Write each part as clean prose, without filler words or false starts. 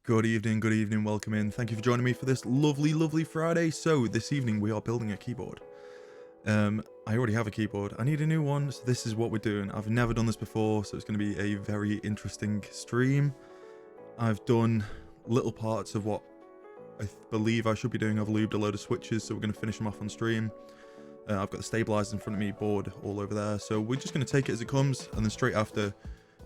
Good evening, welcome in. Thank you for joining me for this lovely Friday. So this evening we are building a keyboard. I already have a keyboard. I need a new one, so this is what we're doing. I've never done this before, so it's going to be a very interesting stream. I've done little parts of what I believe I should be doing. I've lubed a load of switches, so we're going to finish them off on stream. I've got the stabilizers in front of me, board all over there. So we're just going to take it as it comes, and then straight after,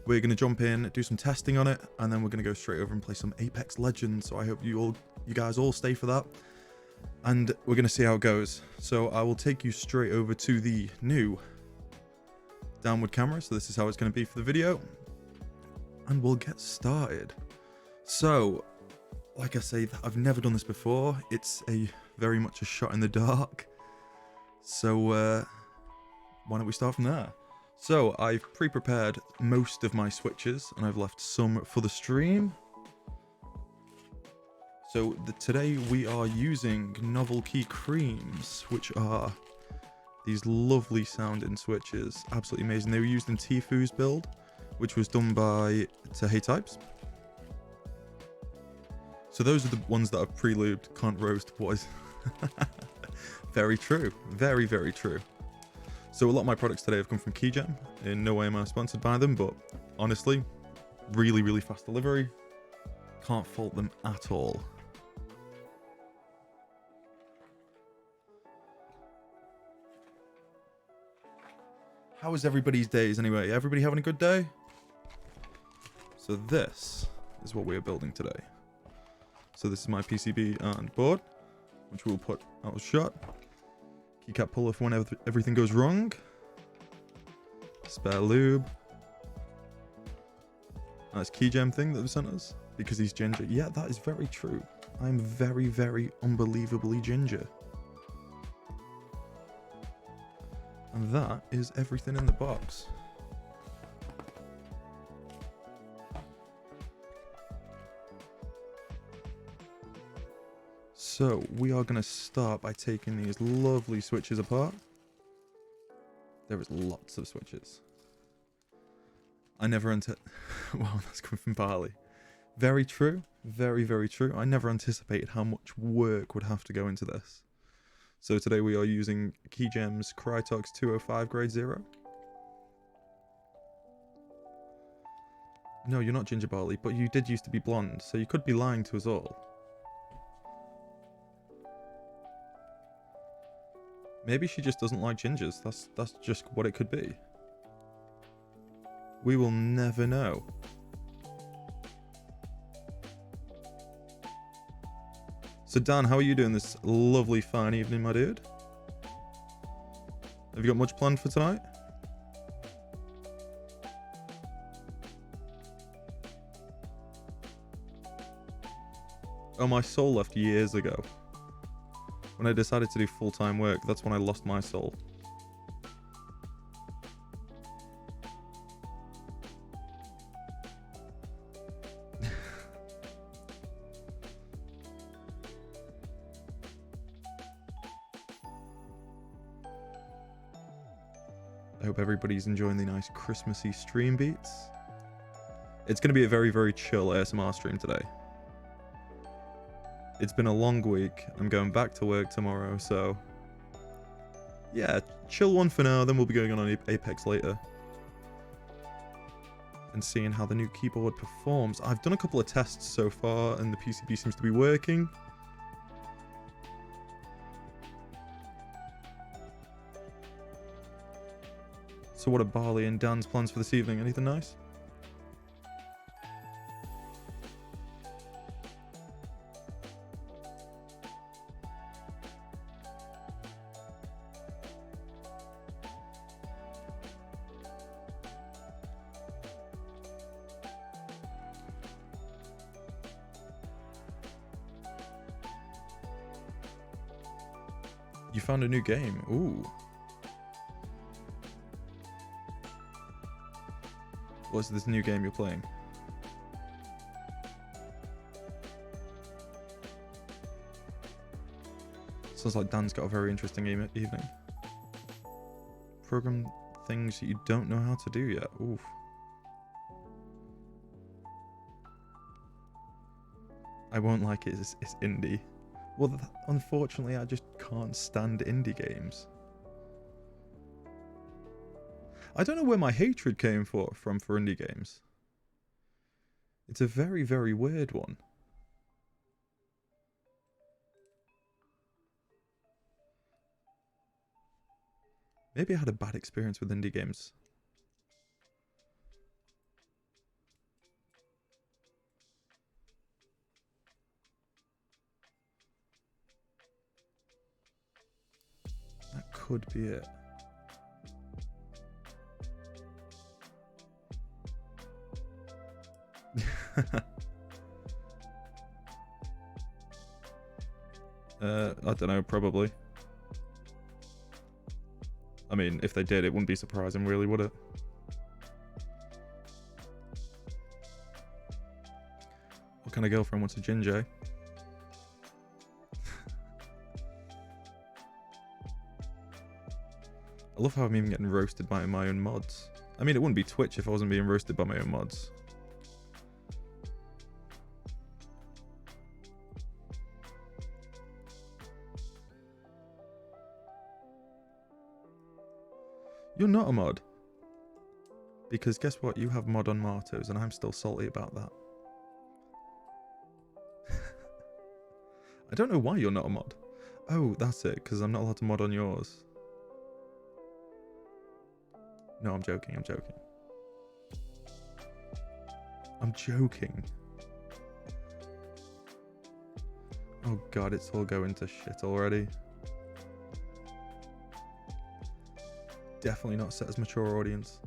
we're going to jump in, do some testing on it, and then we're going to go straight over and play some Apex Legends. So I hope you guys all stay for that. And we're going to see how it goes. So I will take you straight over to the new downward camera. So this is how it's going to be for the video. And we'll get started. So, like I say, I've never done this before. It's very much a shot in the dark. So why don't we start from there? So I've pre-prepared most of my switches and I've left some for the stream. So today we are using Novelkey creams, which are these lovely sounding switches. Absolutely amazing. They were used in Tifu's build, which was done by Keycaps. So those are the ones that I've pre-lubed. Can't roast, boys. Very true. Very true. So a lot of my products today have come from Keygem. In no way am I sponsored by them, but honestly, really fast delivery. Can't fault them at all. How was everybody's days anyway? Everybody having a good day? So this is what we are building today. So this is my PCB and board, which we'll put out of shot. Keycap pull if whenever everything goes wrong. Spare lube. Nice Keygem thing that they sent us because he's ginger. Yeah, that is very true. I'm very unbelievably ginger. And that is everything in the box. So we are going to start by taking these lovely switches apart. There is lots of switches. I never wow, that's coming from Bali. Very true. Very true. I never anticipated how much work would have to go into this. So today we are using Keygem's Krytox 205 grade 0. No, you're not ginger Barley, but you did used to be blonde, so you could be lying to us all. Maybe she just doesn't like gingers. That's just what it could be. We will never know. So Dan, how are you doing this lovely fine evening, my dude? Have you got much planned for tonight? Oh, my soul left years ago. When I decided to do full-time work, that's when I lost my soul. I hope everybody's enjoying the nice Christmassy stream beats. It's going to be a very chill ASMR stream today. It's been a long week. I'm going back to work tomorrow, so yeah, chill one for now, then we'll be going on Apex later and seeing how the new keyboard performs. I've done a couple of tests so far and the PCB seems to be working. So what are Barley and Dan's plans for this evening? Anything nice? You found a new game. Ooh. What's this new game you're playing? Sounds like Dan's got a very interesting evening. Program things you don't know how to do yet. Oof. I won't like it. It's indie. Well, unfortunately, I just can't stand indie games. I don't know where my hatred came from for indie games. It's a very, very weird one. Maybe I had a bad experience with indie games. That could be it. I don't know, probably. I mean, if they did, it wouldn't be surprising, really, would it? What kind of girlfriend wants a ginger? I love how I'm even getting roasted by my own mods. I mean, it wouldn't be Twitch if I wasn't being roasted by my own mods. You're not a mod. Because guess what? You have mod on Martos and I'm still salty about that. I don't know why you're not a mod. Oh, that's it, because I'm not allowed to mod on yours. No, I'm joking, I'm joking. I'm joking. Oh god, it's all going to shit already. Definitely not set as mature audience.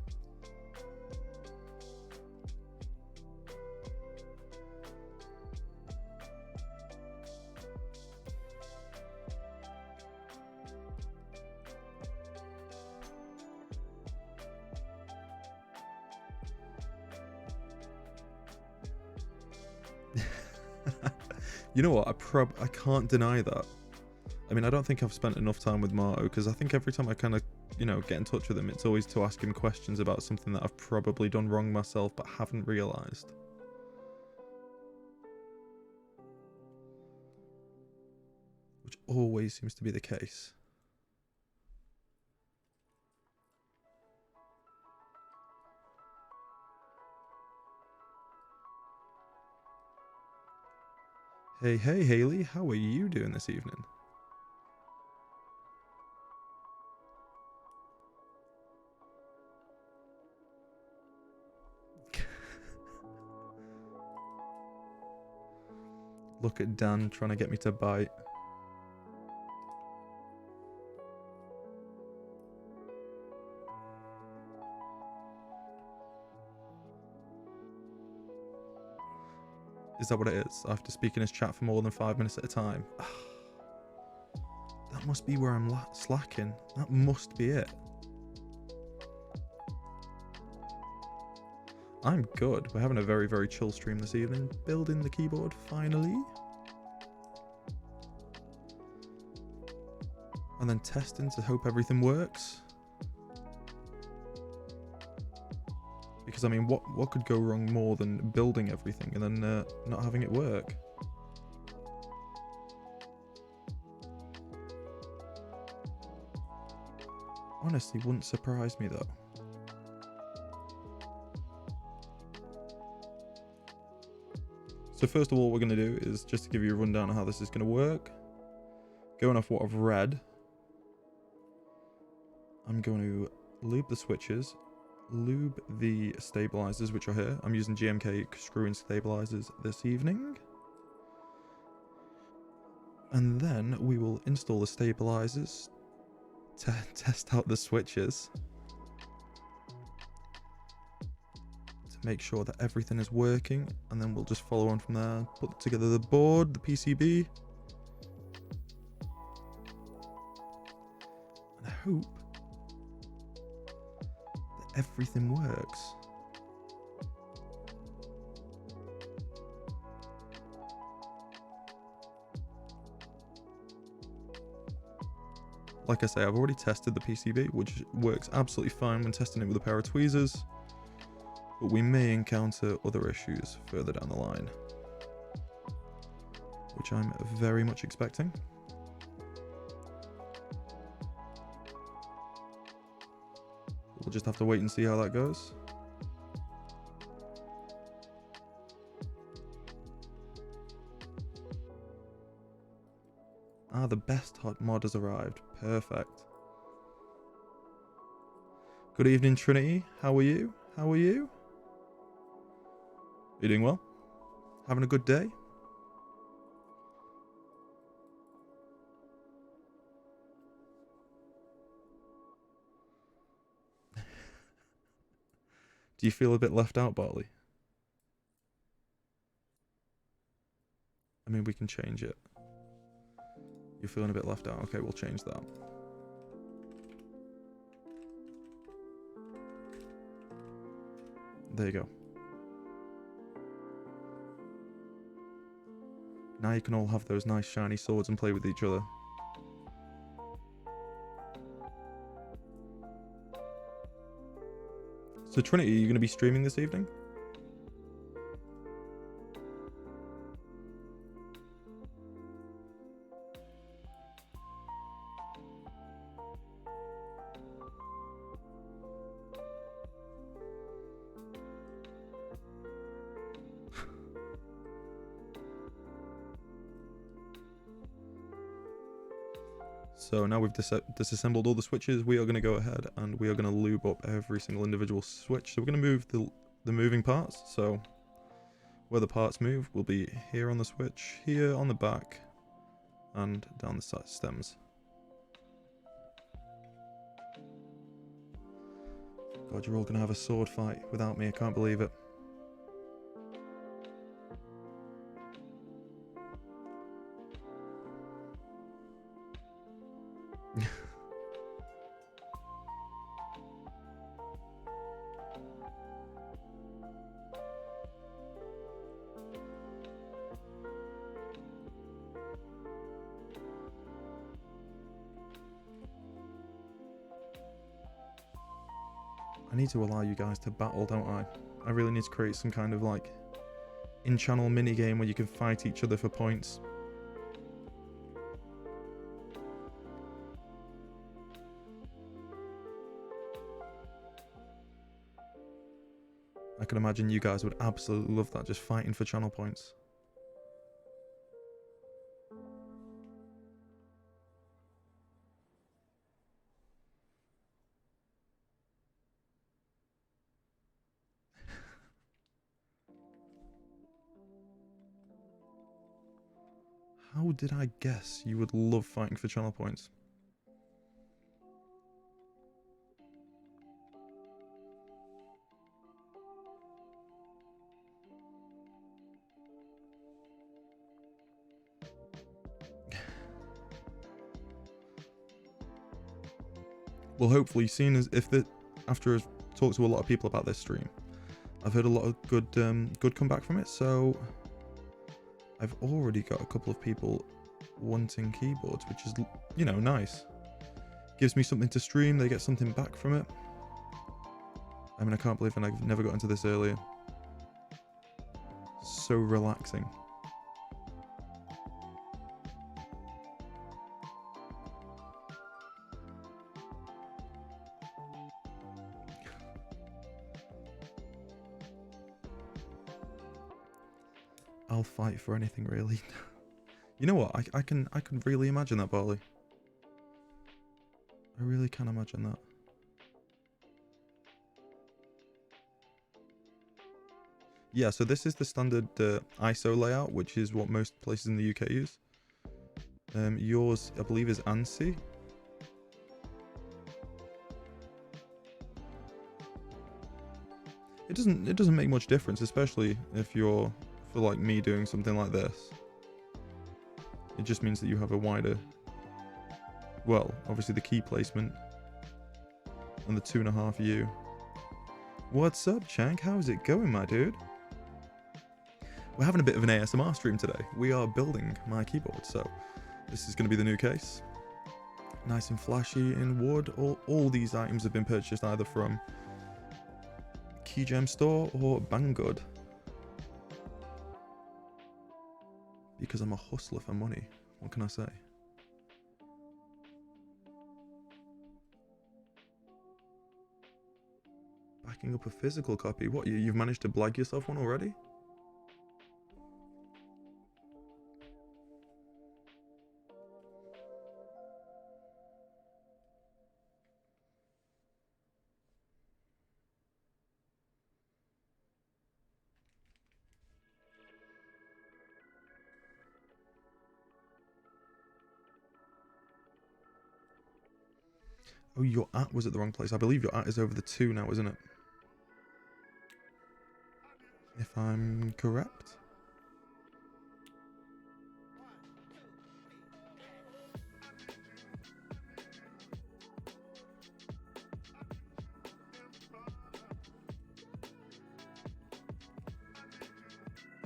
You know what? I can't deny that. I mean, I don't think I've spent enough time with Marto because I think every time I kind of, you know, get in touch with him, it's always to ask him questions about something that I've probably done wrong myself but haven't realised. Which always seems to be the case. Hey, hey, Haley, how are you doing this evening? Look at Dan trying to get me to bite. Is that what it is? I have to speak in his chat for more than 5 minutes at a time. That must be where I'm slacking. That must be it. I'm good. We're having a very, very chill stream this evening. Building the keyboard, finally. And then testing to hope everything works. Because, I mean, what could go wrong more than building everything and then not having it work? Honestly, wouldn't surprise me, though. So first of all, what we're going to do is just to give you a rundown of how this is going to work. Going off what I've read, I'm going to lube the switches, lube the stabilizers, which are here. I'm using GMK screw-in stabilizers this evening. And then we will install the stabilizers to test out the switches. Make sure that everything is working, and then we'll just follow on from there, put together the board, the PCB, and I hope that everything works. Like I say, I've already tested the PCB, which works absolutely fine when testing it with a pair of tweezers. But we may encounter other issues further down the line. which I'm very much expecting. We'll just have to wait and see how that goes. Ah, the best hot mod has arrived. Perfect. Good evening, Trinity. How are you? How are you? You doing well? Having a good day? Do you feel a bit left out, Barley? I mean, we can change it. You're feeling a bit left out. Okay, we'll change that. There you go. Now you can all have those nice shiny swords and play with each other. So Trinity, are you going to be streaming this evening? So now we've disassembled all the switches, we are going to go ahead and we are going to lube up every single individual switch. So we're going to move the moving parts. So where the parts move will be here on the switch, here on the back, and down the stems. God, you're all going to have a sword fight without me, I can't believe it. I need to allow you guys to battle, don't I? I really need to create some kind of like in-channel minigame where you can fight each other for points. I can imagine you guys would absolutely love that, just fighting for channel points. How did I guess you would love fighting for channel points? Well, hopefully, seeing as after I've talked to a lot of people about this stream, I've heard a lot of good comeback from it. So I've already got a couple of people wanting keyboards, which is, you know, nice. Gives me something to stream. They get something back from it. I mean, I can't believe I've never got into this earlier. So relaxing. I'll fight for anything, really. You know what? I can really imagine that, Barley. I really can imagine that. Yeah, so this is the standard ISO layout, which is what most places in the UK use. Yours, I believe, is ANSI. It doesn't make much difference, especially if you're, for like me, doing something like this. It just means that you have a wider, well, obviously the key placement and the 2.5U. What's up, Shank? How's it going, my dude? We're having a bit of an ASMR stream today. We are building my keyboard, so this is going to be the new case. Nice and flashy in wood. All these items have been purchased either from Keygem store or Banggood, because I'm a hustler for money. What can I say? Backing up a physical copy? What, you've managed to blag yourself one already? Oh, your at was at the wrong place. I believe your at is over the 2 now, isn't it? If I'm correct.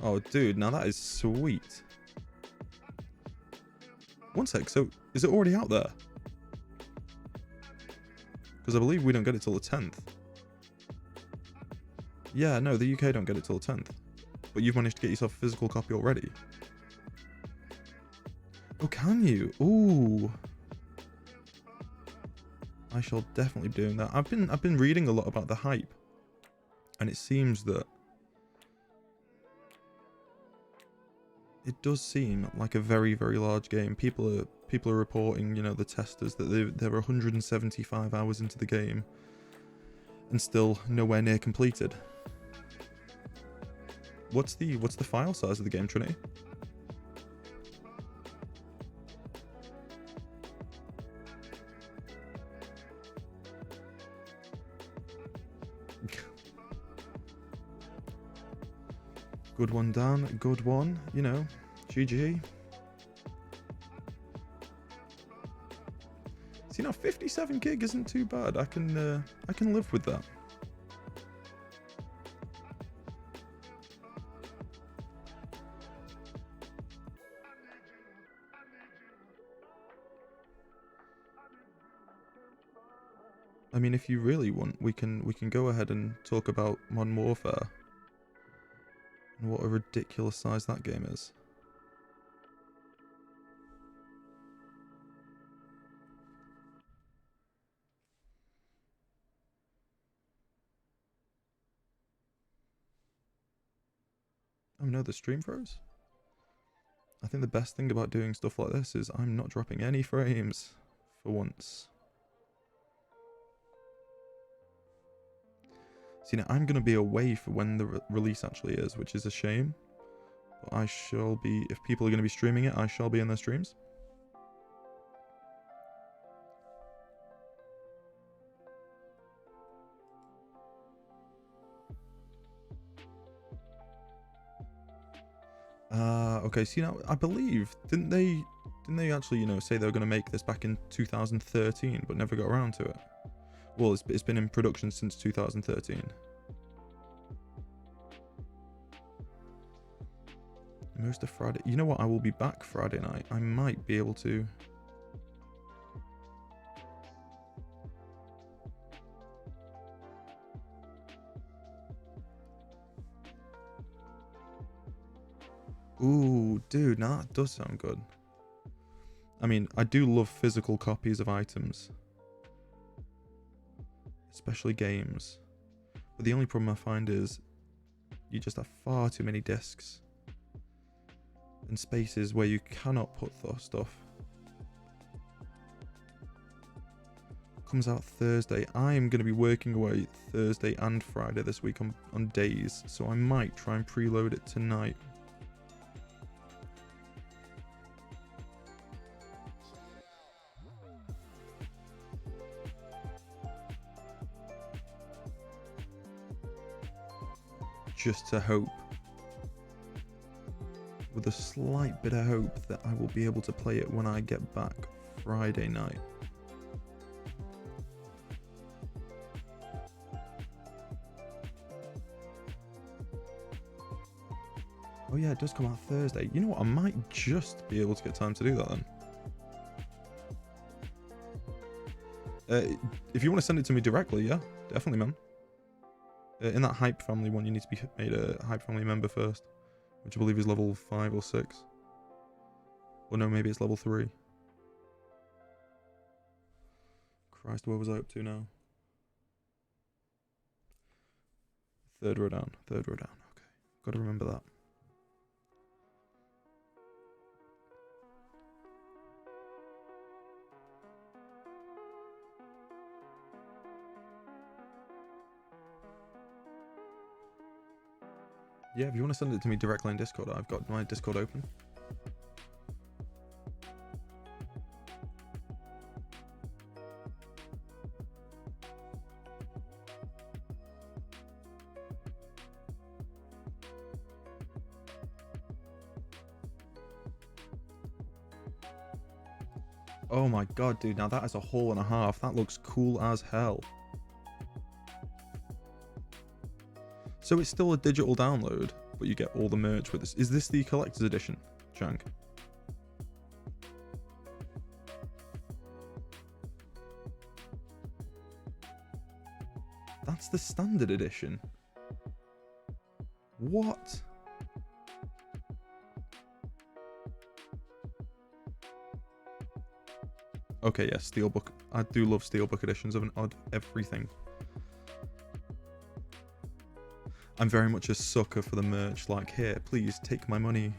Oh, dude, now that is sweet. One sec, so is it already out there? Because I believe we don't get it till the 10th. Yeah, no, the UK don't get it till the 10th. But you've managed to get yourself a physical copy already. Oh, can you? Ooh. I shall definitely be doing that. I've been reading a lot about the hype. And it seems that it does seem like a very, very large game. People are reporting, you know, the testers, that they're 175 hours into the game and still nowhere near completed. What's the file size of the game, Trinity? Good one, Dan. Good one. You know, GG. See, now 57 gig isn't too bad. I can live with that. I mean, if you really want, we can go ahead and talk about Modern Warfare and what a ridiculous size that game is. Oh no, the stream froze? I think the best thing about doing stuff like this is I'm not dropping any frames for once. See, now I'm going to be away for when the release actually is, which is a shame. But I shall be, if people are going to be streaming it, I shall be in their streams. Okay, see now, I believe, didn't they actually, you know, say they were going to make this back in 2013, but never got around to it? Well, it's been in production since 2013. Most of Friday. You know what? I will be back Friday night. I might be able to. Ooh, dude, now that does sound good. I mean, I do love physical copies of items. Especially games. But the only problem I find is you just have far too many discs. And spaces where you cannot put stuff. Comes out Thursday. I am going to be working away Thursday and Friday this week on days. So I might try and preload it tonight. Just to hope, with a slight bit of hope, that I will be able to play it when I get back Friday night. Oh yeah, it does come out Thursday. You know what, I might just be able to get time to do that then. If you want to send it to me directly, yeah, definitely, man. In that Hype Family one, you need to be made a Hype Family member first, which I believe is level 5 or 6. Or no, maybe it's level 3. Christ, where was I up to now? Third row down. Third row down. Okay. Got to remember that. Yeah, if you want to send it to me directly in Discord, I've got my Discord open. Oh my god, dude, now that is a hole and a half. That looks cool as hell. So it's still a digital download, but you get all the merch with this. Is this the collector's edition, Chang? That's the standard edition. What? Okay, yeah, Steelbook. I do love Steelbook editions of an odd everything. I'm very much a sucker for the merch, like, here, please take my money.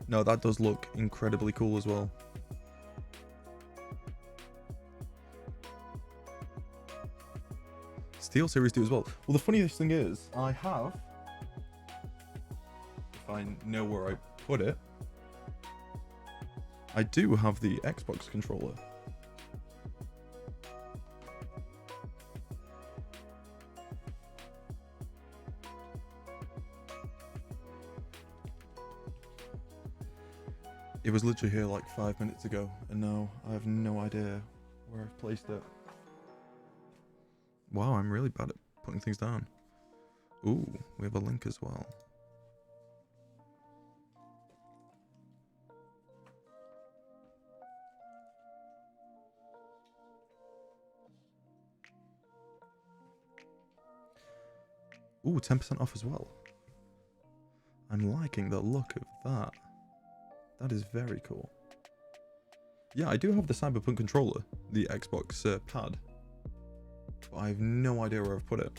No, that does look incredibly cool as well. Steel Series do as well. Well, the funniest thing is, I have, if I know where I put it, I do have the Xbox controller. It was literally here like 5 minutes ago, and now I have no idea where I've placed it. Wow, I'm really bad at putting things down. Ooh, we have a link as well. Ooh, 10% off as well. I'm liking the look of that. That is very cool. Yeah, I do have the Cyberpunk controller, the Xbox pad. But I have no idea where I've put it.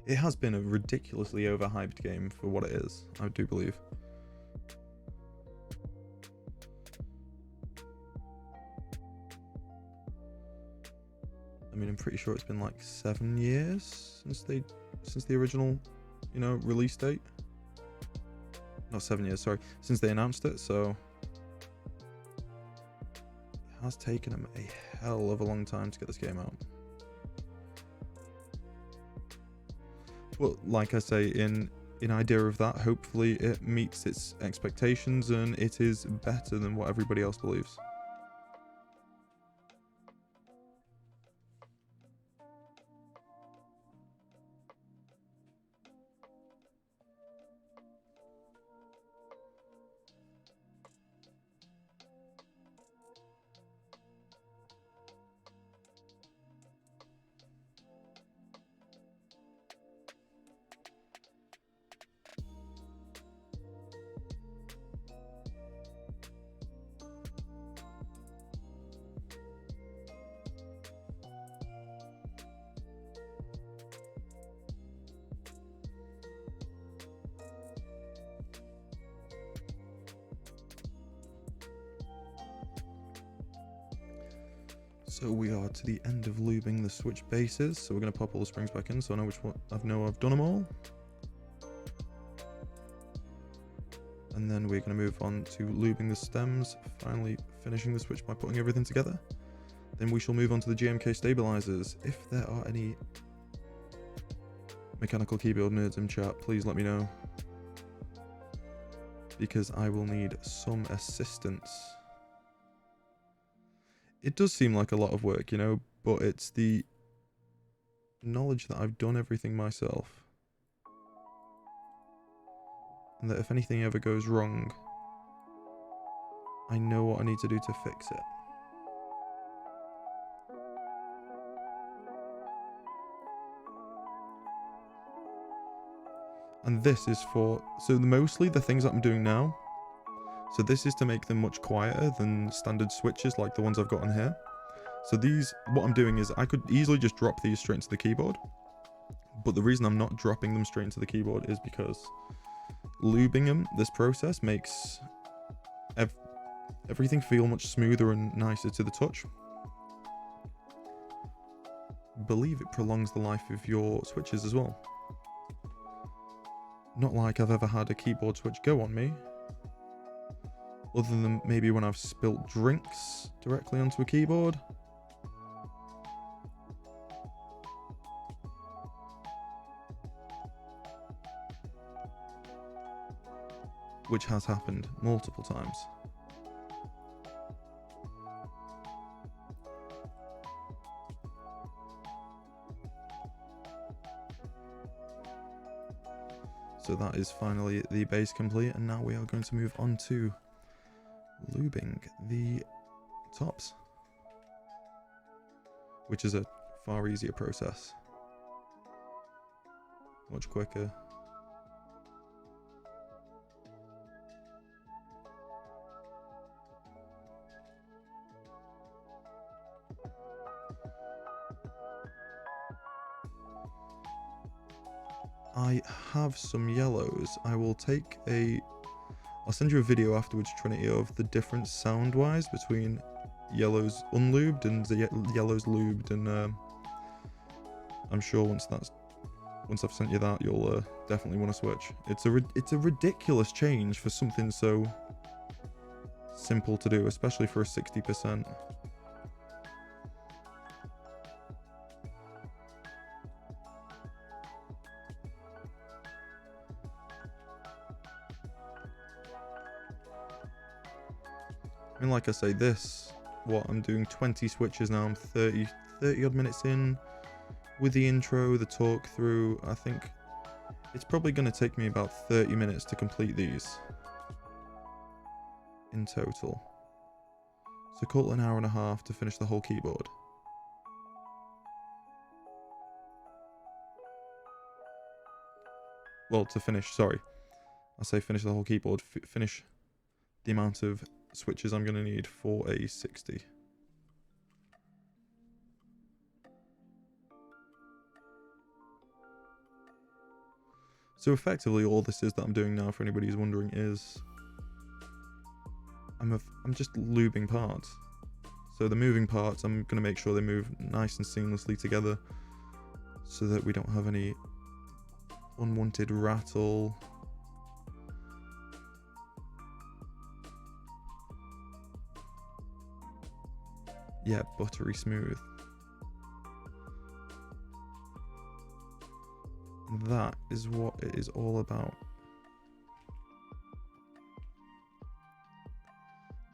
It has been a ridiculously overhyped game for what it is, I do believe. I mean, I'm pretty sure it's been like 7 years since the original, you know, release date. Not 7 years, sorry, since they announced it, so it has taken them a hell of a long time to get this game out. But like I say, in idea of that, hopefully it meets its expectations and it is better than what everybody else believes. So we are to the end of lubing the switch bases. So we're going to pop all the springs back in so I know which one. I've done them all. And then we're going to move on to lubing the stems, finally finishing the switch by putting everything together. Then we shall move on to the GMK stabilizers. If there are any mechanical keyboard nerds in chat, please let me know. because I will need some assistance. It does seem like a lot of work, you know, but it's the knowledge that I've done everything myself. And that if anything ever goes wrong, I know what I need to do to fix it. And this is for, so mostly the things that I'm doing now, so this is to make them much quieter than standard switches like the ones I've got on here. So these, what I'm doing is I could easily just drop these straight into the keyboard, but the reason I'm not dropping them straight into the keyboard is because lubing them, this process makes everything feel much smoother and nicer to the touch. I believe it prolongs the life of your switches as well. Not like I've ever had a keyboard switch go on me, other than maybe when I've spilt drinks directly onto a keyboard. Which has happened multiple times. So that is finally the base complete, and now we are going to move on to lubing the tops, which is a far easier process, much quicker. I have some yellows. I'll send you a video afterwards, Trinity, of the difference sound-wise between yellows unlubed and the yellows lubed, and I'm sure once I've sent you that, you'll definitely want to switch. It's a ridiculous change for something so simple to do, especially for a 60%. I mean, like I say, I'm doing 20 switches now. I'm 30 odd minutes in with the intro, the talk through. I think it's probably going to take me about 30 minutes to complete these in total. So call it an hour and a half to finish the whole keyboard. Well, to finish, sorry. I say finish the whole keyboard, finish the amount of switches I'm going to need for a 60. So effectively all this is that I'm doing now, for anybody who's wondering, is I'm just lubing parts. So the moving parts, I'm going to make sure they move nice and seamlessly together so that we don't have any unwanted rattle. Yeah, buttery smooth. That is what it is all about.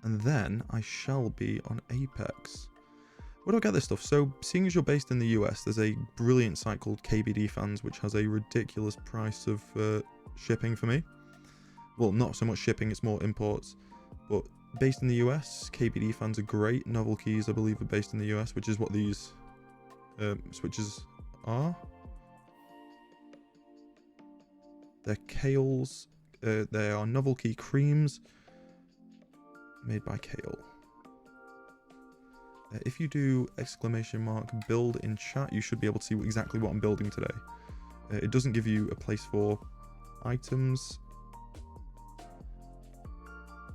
And then I shall be on Apex. Where do I get this stuff? So, seeing as you're based in the US, there's a brilliant site called KBD Fans, which has a ridiculous price of shipping for me. Well, not so much shipping, it's more imports. But based in the US, KBD Fans are great. Novelkeys, I believe, are based in the US, which is what these switches are. They're Kales. They are Novelkey creams made by Kale. If you do !build in chat, you should be able to see exactly what I'm building today. It doesn't give you a place for items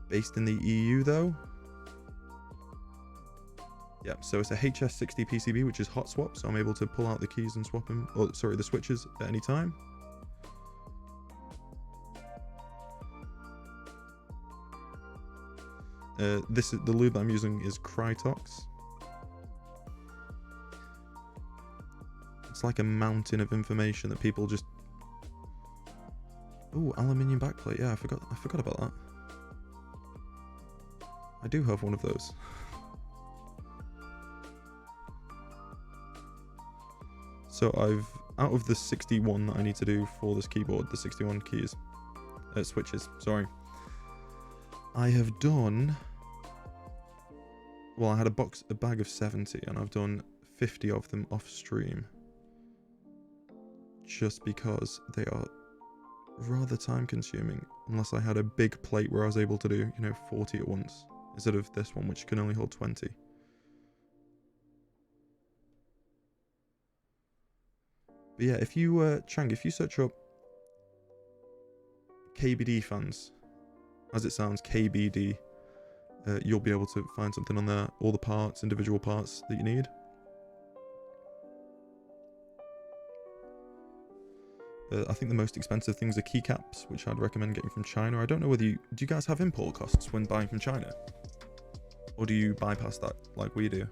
based in the EU though. Yeah, so it's a HS60 PCB, which is hot swap, so I'm able to pull out the keys and swap them, or sorry, the switches at any time. The lube that I'm using is Krytox. It's like a mountain of information that people just... Oh, aluminium backplate. Yeah, I forgot about that. I do have one of those. So out of the 61 that I need to do for this keyboard, the 61 keys, switches, sorry. I have done, well, I had a bag of 70 and I've done 50 of them off stream. Just because they are rather time consuming, unless I had a big plate where I was able to do, you know, 40 at once, instead of this one which can only hold 20. But yeah, if you, Chang, if you search up KBD fans, as it sounds, KBD, you'll be able to find something on there, all the parts, individual parts that you need. I think the most expensive things are keycaps, which I'd recommend getting from China. I don't know whether do you guys have import costs when buying from China? Or do you bypass that like we do?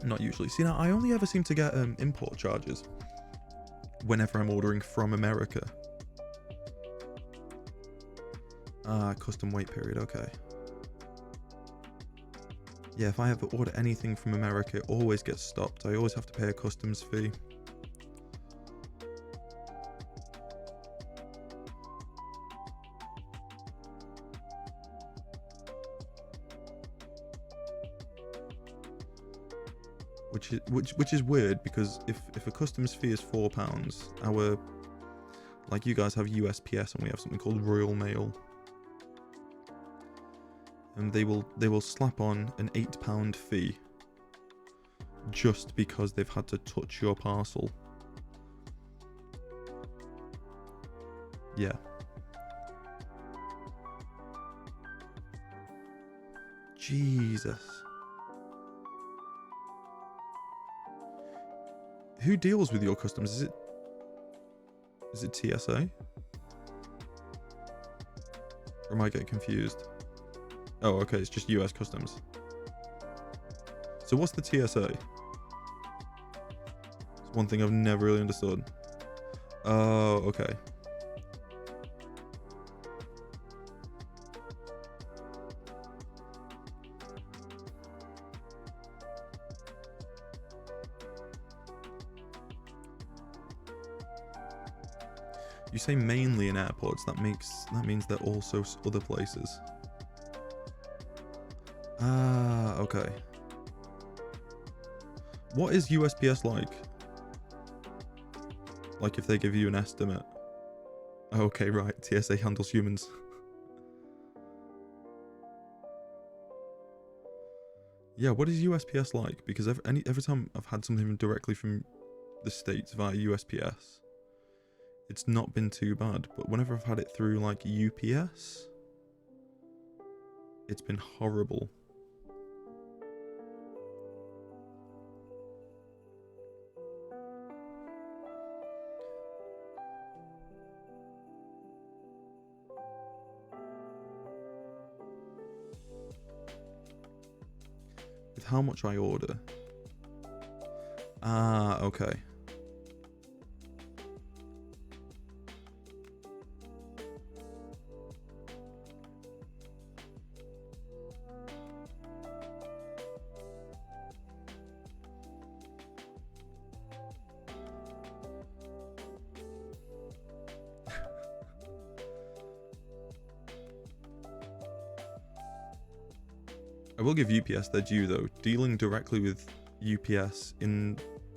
Not usually. See, now I only ever seem to get import charges whenever I'm ordering from America. Ah, custom wait period, okay. Yeah, if I ever order anything from America, it always gets stopped. I always have to pay a customs fee. Which is weird, because if a customs fee is £4, our, like, you guys have USPS and we have something called Royal Mail. And they will slap on an £8 fee just because they've had to touch your parcel. Yeah. Jesus. Who deals with your customs? Is it TSA? Or am I getting confused? Oh, okay, it's just US Customs. So what's the TSA? It's one thing I've never really understood. Oh, okay. You say mainly in airports, that means they're also other places. Ah, okay. What is USPS like? Like if they give you an estimate? Okay, right. TSA handles humans. Yeah, what is USPS like? Because every time I've had something directly from the States via USPS, it's not been too bad. But whenever I've had it through like UPS, it's been horrible. With how much I order. Ah, okay. I will give UPS their due though. Dealing directly with UPS in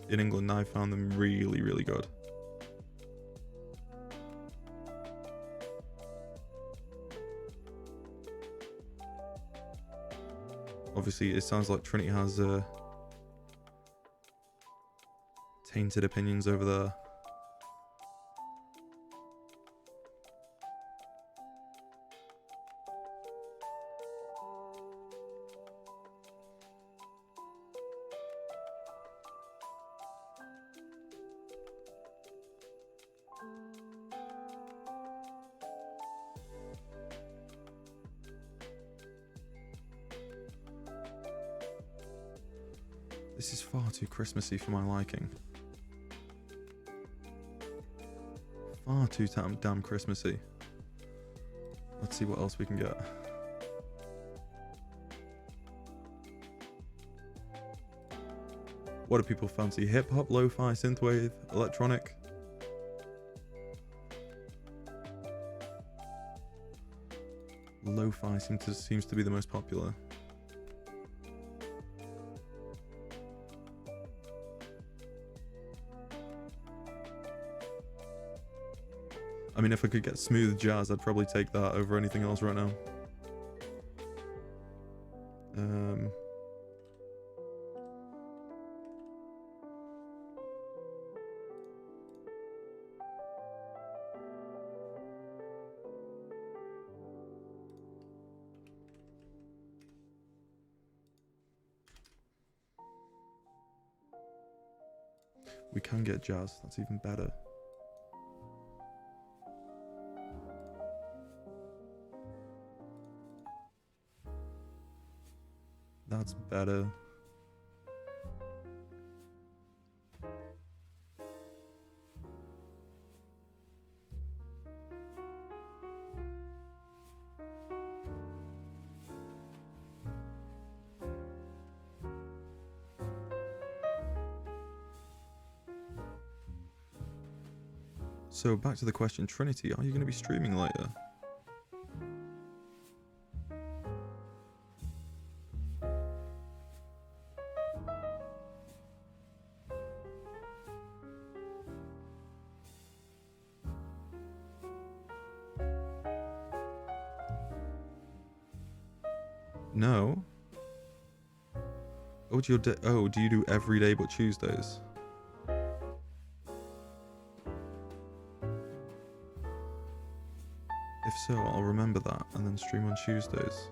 England, I found them really, really good. Obviously, it sounds like Trinity has tainted opinions over there. This is far too Christmassy for my liking. Far too damn Christmassy. Let's see what else we can get. What do people fancy? Hip hop, lo-fi, synthwave, electronic? Lo-fi seems to be the most popular. I mean, if I could get smooth jazz, I'd probably take that over anything else right now. We can get jazz, that's even better. That's better. So back to the question, Trinity, are you going to be streaming later? No. Oh, do you do every day but Tuesdays? If so, I'll remember that and then stream on Tuesdays.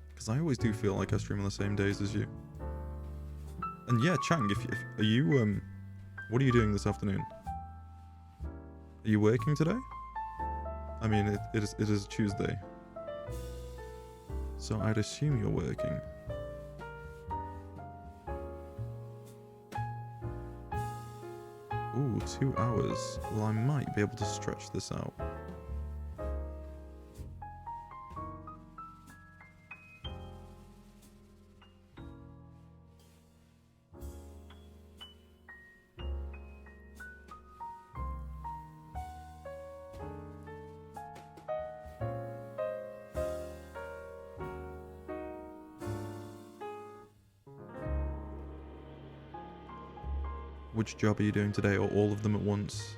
Because I always do feel like I stream on the same days as you. And yeah, Chang, if are you what are you doing this afternoon? Are you working today? I mean, it is Tuesday. So I'd assume you're working. Ooh, 2 hours. Well, I might be able to stretch this out. Which job are you doing today, or all of them at once?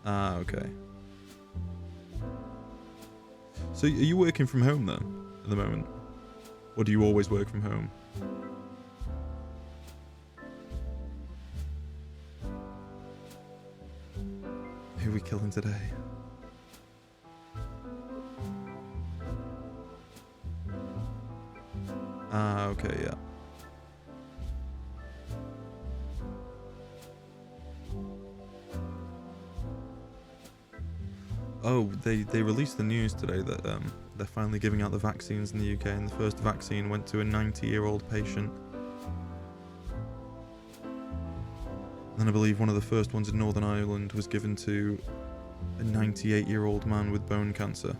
Ah, okay. So are you working from home then, at the moment? Or do you always work from home? Who are we killing today? Ah, okay, yeah. Oh, they released the news today that they're finally giving out the vaccines in the UK, and the first vaccine went to a 90-year-old patient. And I believe one of the first ones in Northern Ireland was given to a 98-year-old man with bone cancer.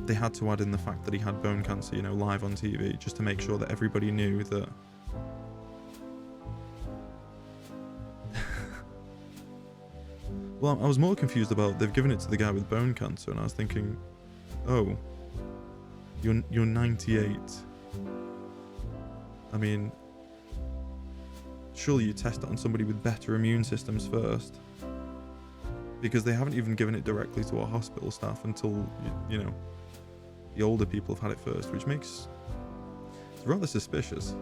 They had to add in the fact that he had bone cancer, you know, live on TV, just to make sure that everybody knew that... Well, I was more confused about they've given it to the guy with bone cancer, and I was thinking, oh, you're 98. I mean... Surely you test it on somebody with better immune systems first. Because they haven't even given it directly to our hospital staff until, you know, the older people have had it first, which makes it's rather suspicious.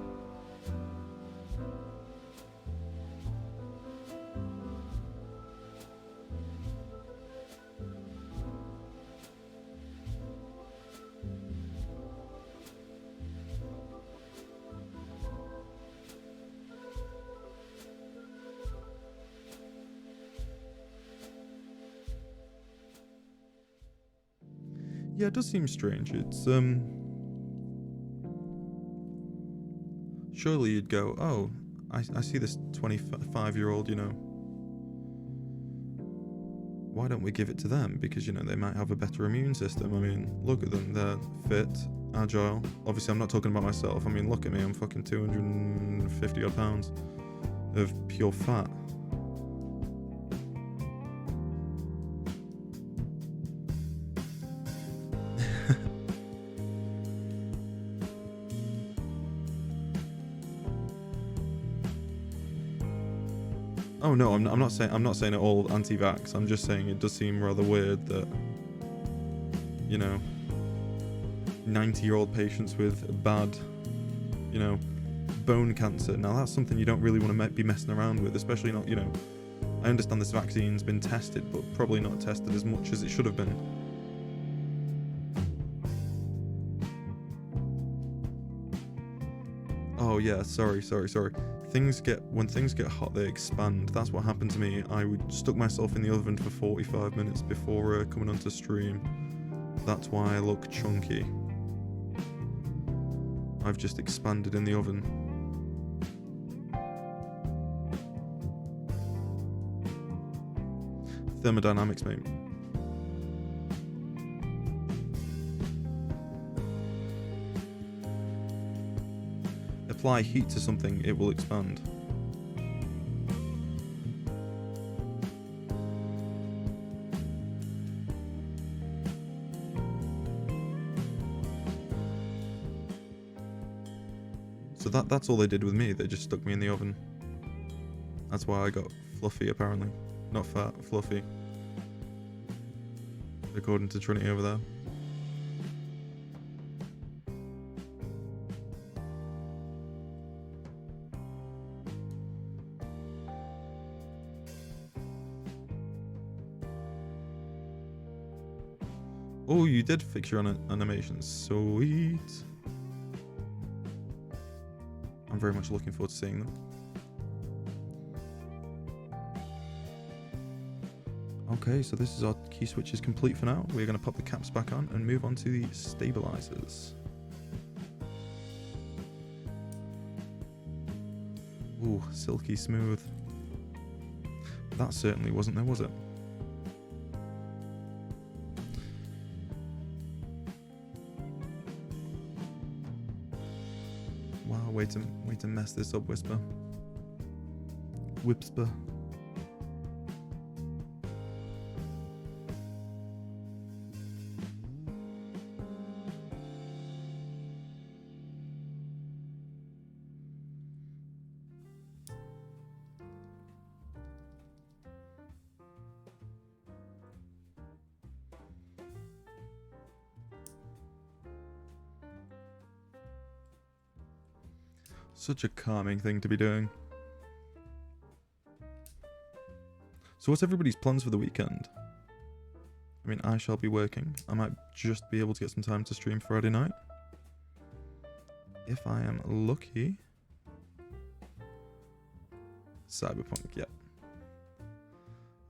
Yeah, it does seem strange. It's, surely you'd go, oh, I see this 25-year-old, you know. Why don't we give it to them? Because, you know, they might have a better immune system. I mean, look at them. They're fit, agile. Obviously, I'm not talking about myself. I mean, look at me. I'm fucking 250 odd pounds of pure fat. Oh no, I'm not saying it all anti-vax. I'm just saying it does seem rather weird that, you know, 90-year-old patients with bad, you know, bone cancer. Now that's something you don't really want to be messing around with, especially not, you know. I understand this vaccine's been tested, but probably not tested as much as it should have been. Oh yeah, sorry. When things get hot, they expand. That's what happened to me. I stuck myself in the oven for 45 minutes before coming onto stream. That's why I look chunky. I've just expanded in the oven. Thermodynamics, mate. Apply heat to something, it will expand. So that's all they did with me. They just stuck me in the oven. That's why I got fluffy, apparently. Not fat, fluffy. According to Trinity over there. Oh, you did fix your animations. Sweet. I'm very much looking forward to seeing them. Okay, so this is our key switches complete for now. We're going to pop the caps back on and move on to the stabilizers. Ooh, silky smooth. That certainly wasn't there, was it? Wow, way to mess this up, Whisper. Whipsper. Such a calming thing to be doing. So what's everybody's plans for the weekend? I mean, I shall be working. I might just be able to get some time to stream Friday night. If I am lucky. Cyberpunk, yeah.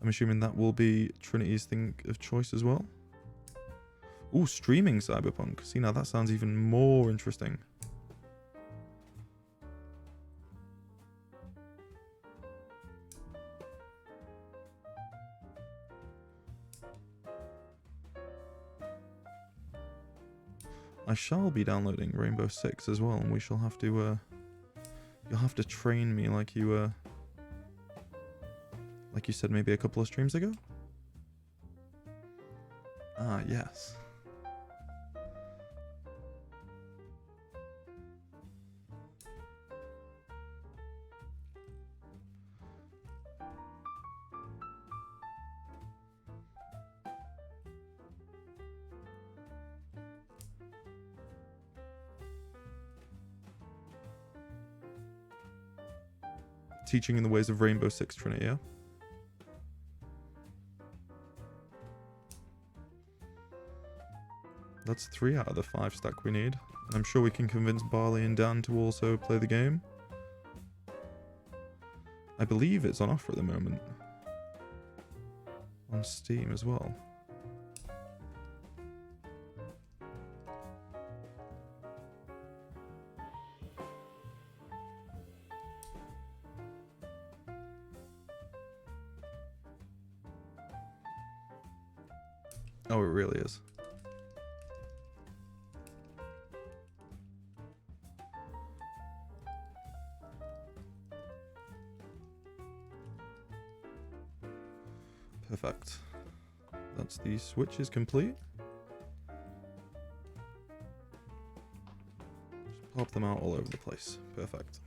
I'm assuming that will be Trinity's thing of choice as well. Ooh, streaming Cyberpunk. See, now that sounds even more interesting. I shall be downloading Rainbow Six as well, and we shall have to, you'll have to train me like you said maybe a couple of streams ago? Ah, yes. Teaching in the ways of Rainbow Six, Trinity, yeah? That's 3 out of the 5 stack we need. I'm sure we can convince Barley and Dan to also play the game. I believe it's on offer at the moment. On Steam as well. Oh, it really is. Perfect. That's the switches complete. Just pop them out all over the place. Perfect.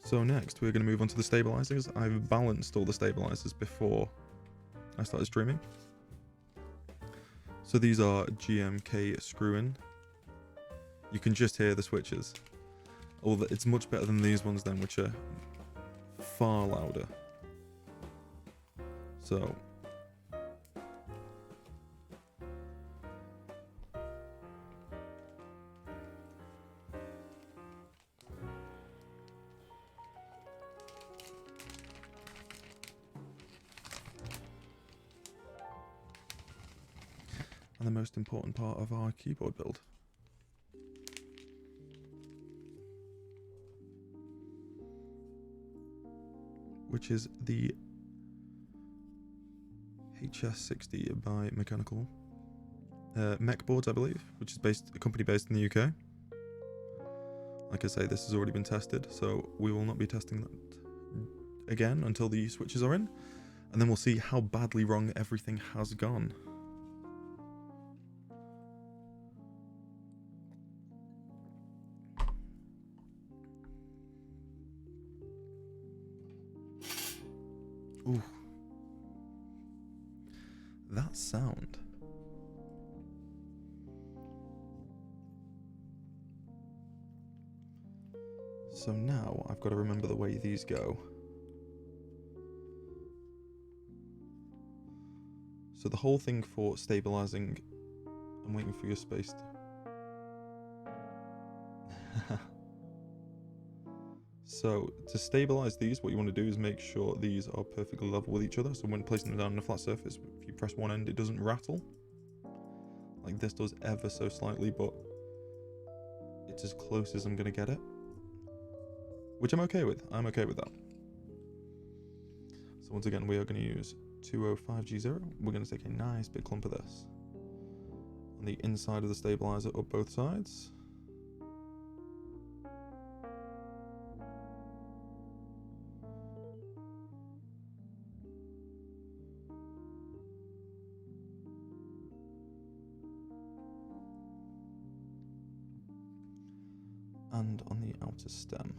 So next we're going to move on to the stabilizers. I've balanced all the stabilizers before I started streaming. So these are GMK screw-in. You can just hear the switches. Although it's much better than these ones then, which are far louder. So and the most important part of our keyboard build. Which is the HS60 by Mechanical. MechBoards, I believe, which is a company based in the UK. Like I say, this has already been tested, so we will not be testing that again until the switches are in. And then we'll see how badly wrong everything has gone. Ooh. That sound. So now I've got to remember the way these go. So the whole thing for stabilizing, I'm waiting for your space to... So to stabilize these, what you want to do is make sure these are perfectly level with each other. So when placing them down on a flat surface, if you press one end, it doesn't rattle. Like this does ever so slightly, but it's as close as I'm going to get it. Which I'm okay with. I'm okay with that. So once again, we are going to use 205G0. We're going to take a nice big clump of this on the inside of the stabilizer up both sides. And on the outer stem.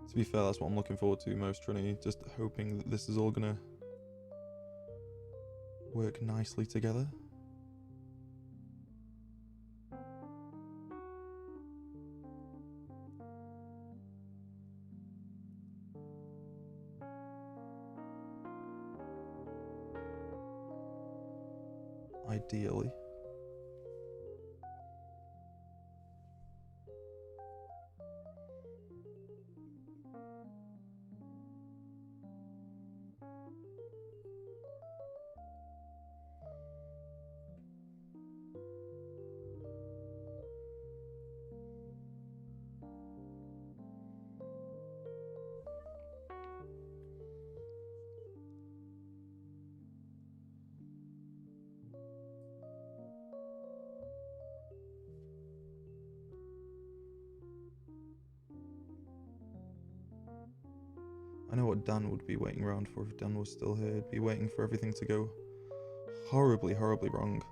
To be fair, that's what I'm looking forward to most, really. Just hoping that this is all gonna work nicely together. Ideally. I know what Dan would be waiting around for if Dan was still here. He'd be waiting for everything to go horribly, horribly wrong.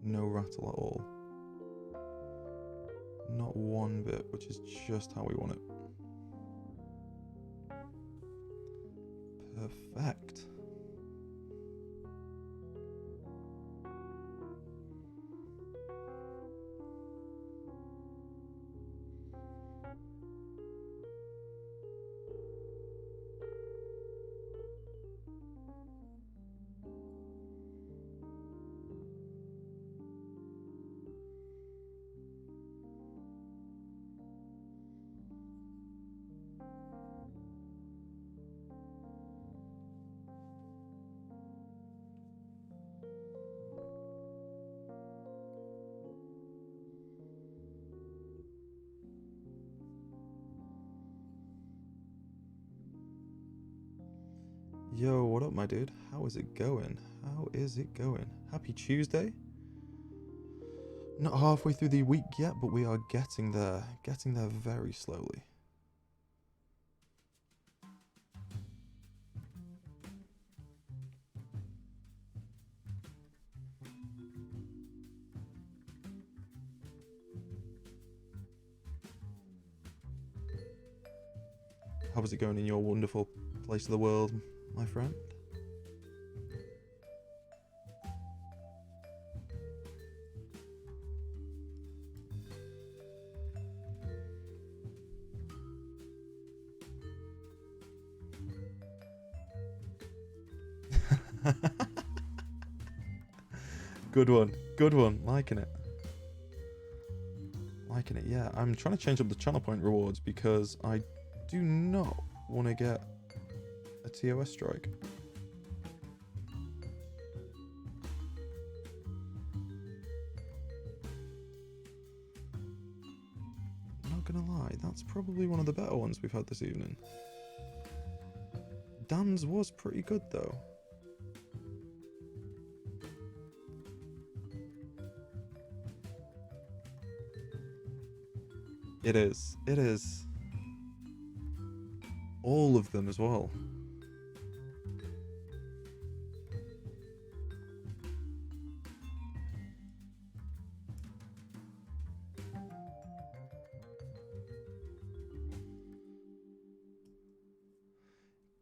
No rattle at all. Not one bit, which is just how we want it. Perfect. Yo, what up, my dude? How is it going? How is it going? Happy Tuesday. Not halfway through the week yet, but we are getting there. Getting there very slowly. How is it going in your wonderful place of the world, my friend? Good one. Good one. Liking it. Liking it, yeah. I'm trying to change up the channel point rewards because I do not want to get a TOS strike. Not gonna lie, that's probably one of the better ones we've had this evening. Dan's was pretty good though. It is. It is. All of them as well.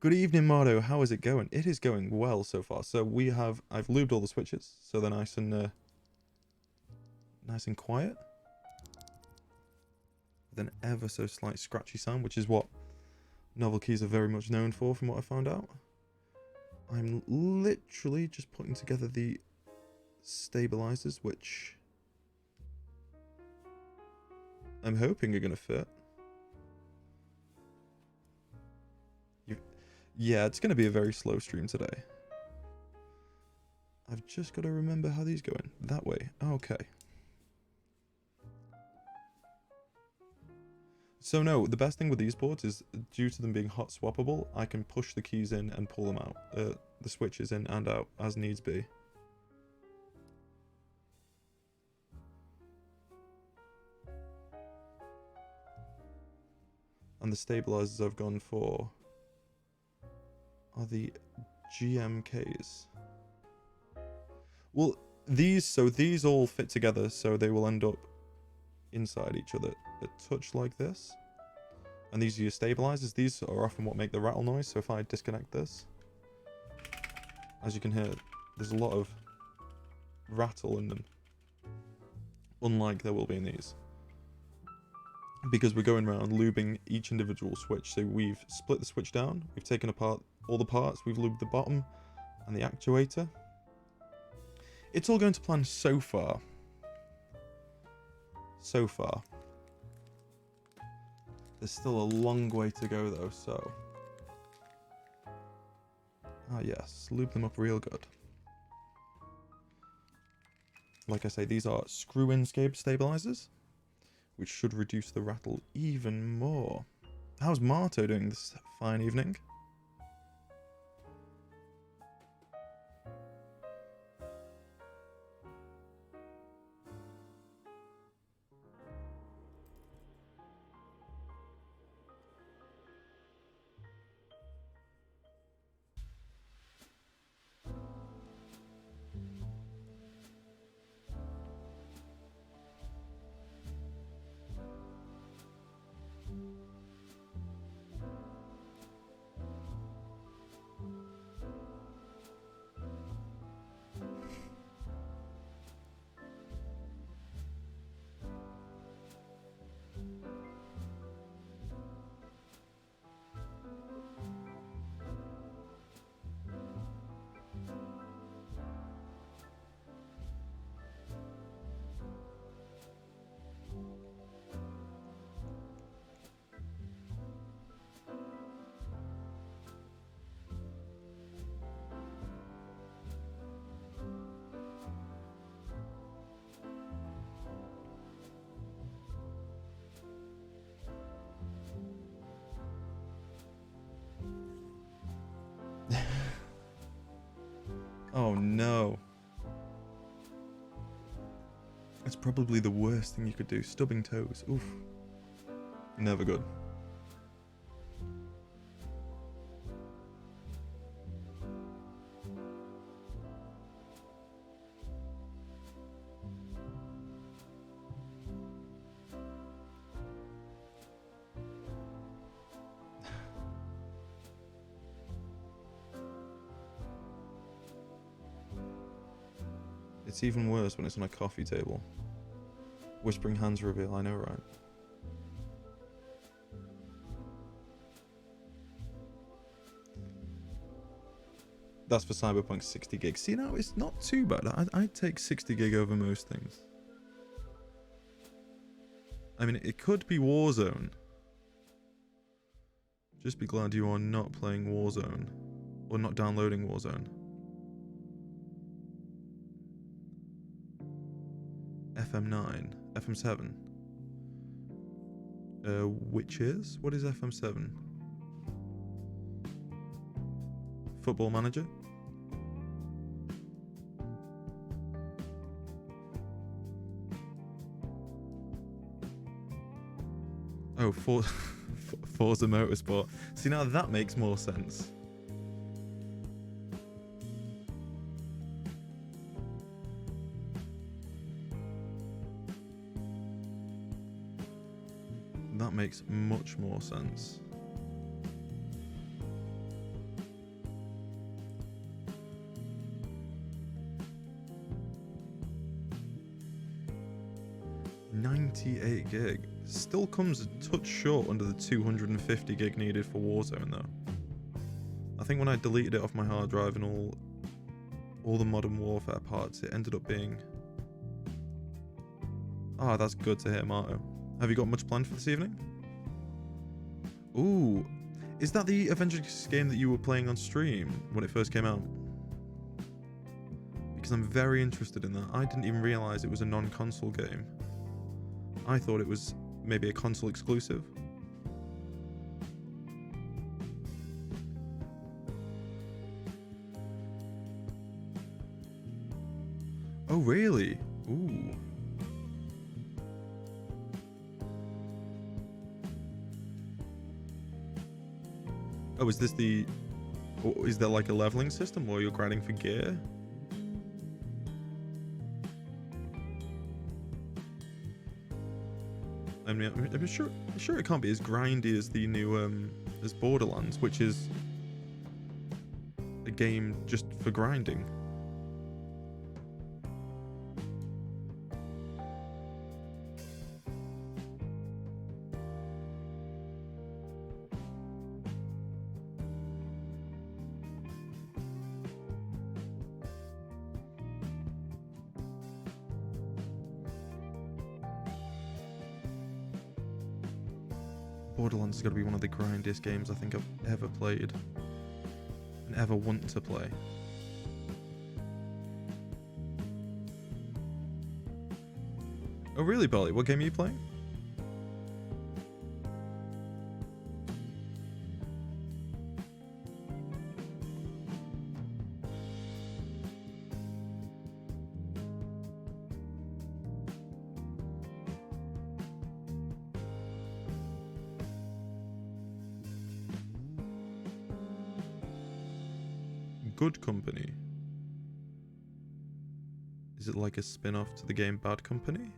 Good evening, Mardo. How is it going? It is going well so far. So I've lubed all the switches, so they're nice and quiet. With an ever so slight scratchy sound, which is what Novelkeys are very much known for, from what I found out. I'm literally just putting together the stabilizers, which I'm hoping are going to fit. Yeah, it's going to be a very slow stream today. I've just got to remember how these go in. That way. Okay. So no, the best thing with these boards is, due to them being hot swappable, I can push the keys in and pull them out. The switches in and out as needs be. And the stabilizers I've gone for are the GMKs. Well, these all fit together, so they will end up inside each other a touch like this. And these are your stabilizers. These are often what make the rattle noise, so if I disconnect this, as you can hear, there's a lot of rattle in them, unlike there will be in these, because we're going around lubing each individual switch. So we've split the switch down, we've taken apart all the parts, we've lubed the bottom and the actuator. It's all going to plan so far. So far. There's still a long way to go though, so... Ah yes, lube them up real good. Like I say, these are screw-in stabilizers, which should reduce the rattle even more. How's Marto doing this fine evening? no. That's probably the worst thing you could do. Stubbing toes. Oof. Never good. It's even worse when it's on a coffee table. Whispering hands reveal, I know, right? That's for Cyberpunk 60 gig. See, now it's not too bad. I'd take 60 gig over most things. I mean, it could be Warzone. Just be glad you are not playing Warzone. Or not downloading Warzone. FM9, FM7. Which is? What is FM7? Football Manager? Oh, Forza Motorsport. See, now that makes more sense. That makes much more sense. $98 gig. Still comes a touch short under the 250 gig needed for Warzone though. I think when I deleted it off my hard drive and all the Modern Warfare parts, it ended up being... Ah, that's good to hear, Marto. Have you got much planned for this evening? Ooh, is that the Avengers game that you were playing on stream when it first came out? Because I'm very interested in that. I didn't even realise it was a non-console game. I thought it was maybe a console exclusive. Oh, really? Ooh. Oh, is this the... Is there like a leveling system or you're grinding for gear? I mean, I'm sure it can't be as grindy as the new, as Borderlands, which is a game just for grinding. Borderlands has got to be one of the grindiest games I think I've ever played and ever want to play. Oh really, Polly? What game are you playing? Good Company. Is it like a spin-off to the game Bad Company?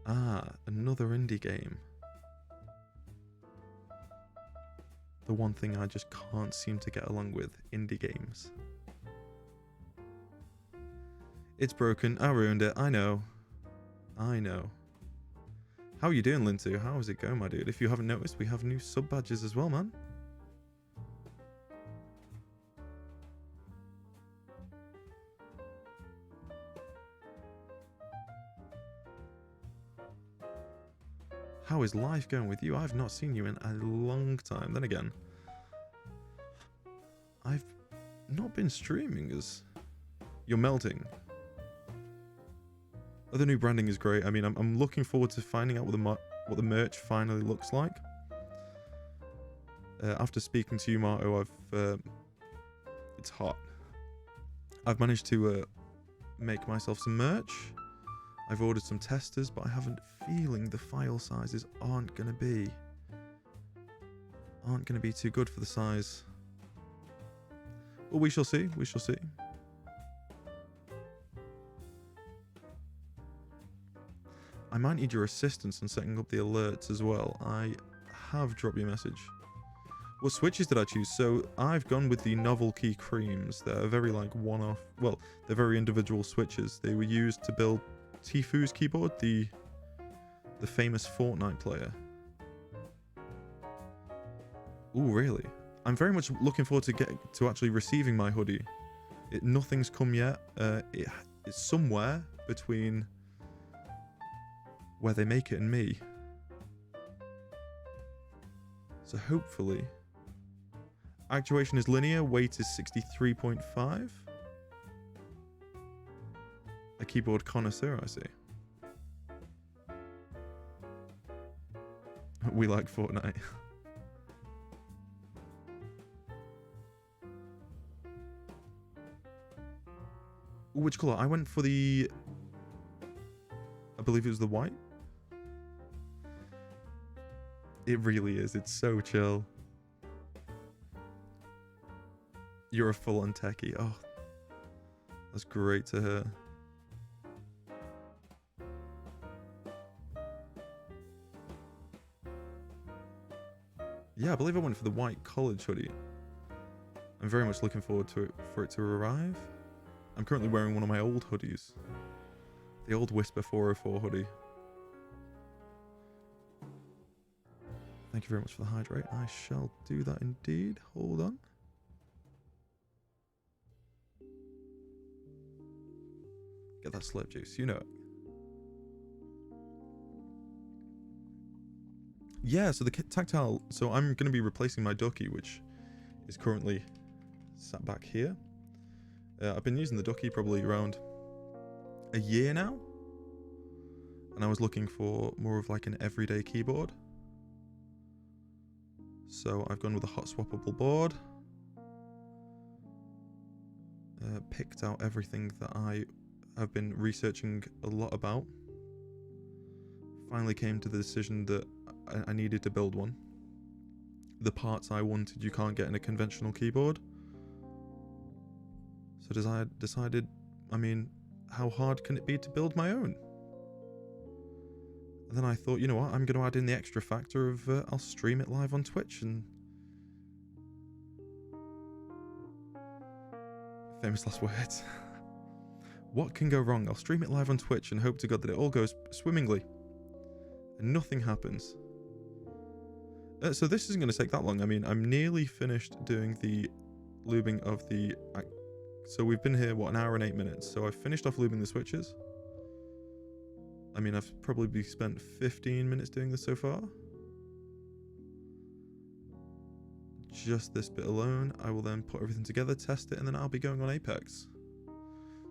Ah, another indie game. The one thing I just can't seem to get along with, indie games. It's broken, I ruined it, I know. I know. How are you doing, Lintu? How is it going, my dude? If you haven't noticed, we have new sub badges as well, man. How is life going with you? I've not seen you in a long time. Then again, been streaming as you're melting. Oh, the new branding is great. I mean, I'm looking forward to finding out what the merch finally looks like. After speaking to you, Marto, it's hot. I've managed to make myself some merch. I've ordered some testers, but I have a feeling the file sizes aren't gonna be too good for the size. Well, we shall see. We shall see. I might need your assistance in setting up the alerts as well. I have dropped you a message. What switches did I choose? So I've gone with the Novelkey creams. They're very like one-off. Well, they're very individual switches. They were used to build Tifu's keyboard, the famous Fortnite player. Ooh, really? I'm very much looking forward to actually receiving my hoodie. Nothing's come yet. It's somewhere between where they make it and me. So hopefully. Actuation is linear, weight is 63.5. A keyboard connoisseur, I see. We like Fortnite. Which colour? I went for the... I believe it was the white. It really is. It's so chill. You're a full-on techie. Oh, that's great to hear. Yeah, I believe I went for the white college hoodie. I'm very much looking forward to it for it to arrive. I'm currently wearing one of my old hoodies. The old Whisper 404 hoodie. Thank you very much for the hydrate. I shall do that indeed. Hold on. Get that slurp juice, you know it. Yeah, so the tactile... So I'm going to be replacing my ducky, which is currently sat back here. I've been using the ducky probably around a year now. And I was looking for more of like an everyday keyboard. So I've gone with a hot swappable board. Picked out everything that I have been researching a lot about. Finally came to the decision that I needed to build one. The parts I wanted you can't get in a conventional keyboard. So I decided, I mean, how hard can it be to build my own? And then I thought, you know what, I'm going to add in the extra factor of I'll stream it live on Twitch and... Famous last words. What can go wrong? I'll stream it live on Twitch and hope to God that it all goes swimmingly. And nothing happens. So this isn't going to take that long. I mean, I'm nearly finished doing the lubing of the... So we've been here, what, an hour and 8 minutes. So I've finished off lubing the switches. I mean, I've probably spent 15 minutes doing this so far. Just this bit alone. I will then put everything together, test it, and then I'll be going on Apex.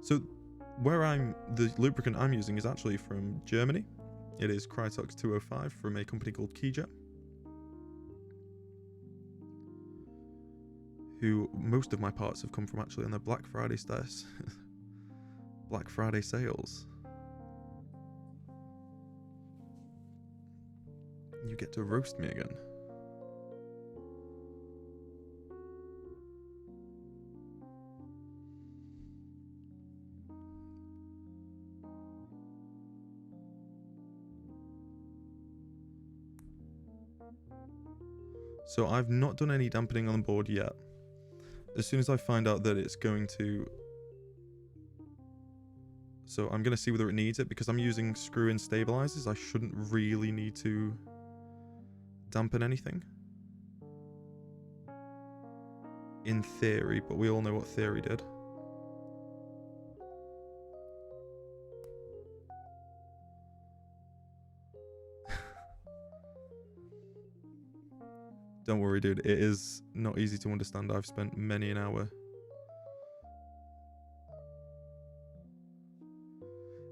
So the lubricant I'm using is actually from Germany. It is Krytox 205 from a company called Keygem, who most of my parts have come from actually on their Black Friday Black Friday sales. You get to roast me again. So I've not done any dampening on the board yet. As soon as I find out that it's going to... So I'm going to see whether it needs it, because I'm using screw-in stabilizers. I shouldn't really need to dampen anything. In theory, but we all know what theory did. Don't worry, dude. It is not easy to understand. I've spent many an hour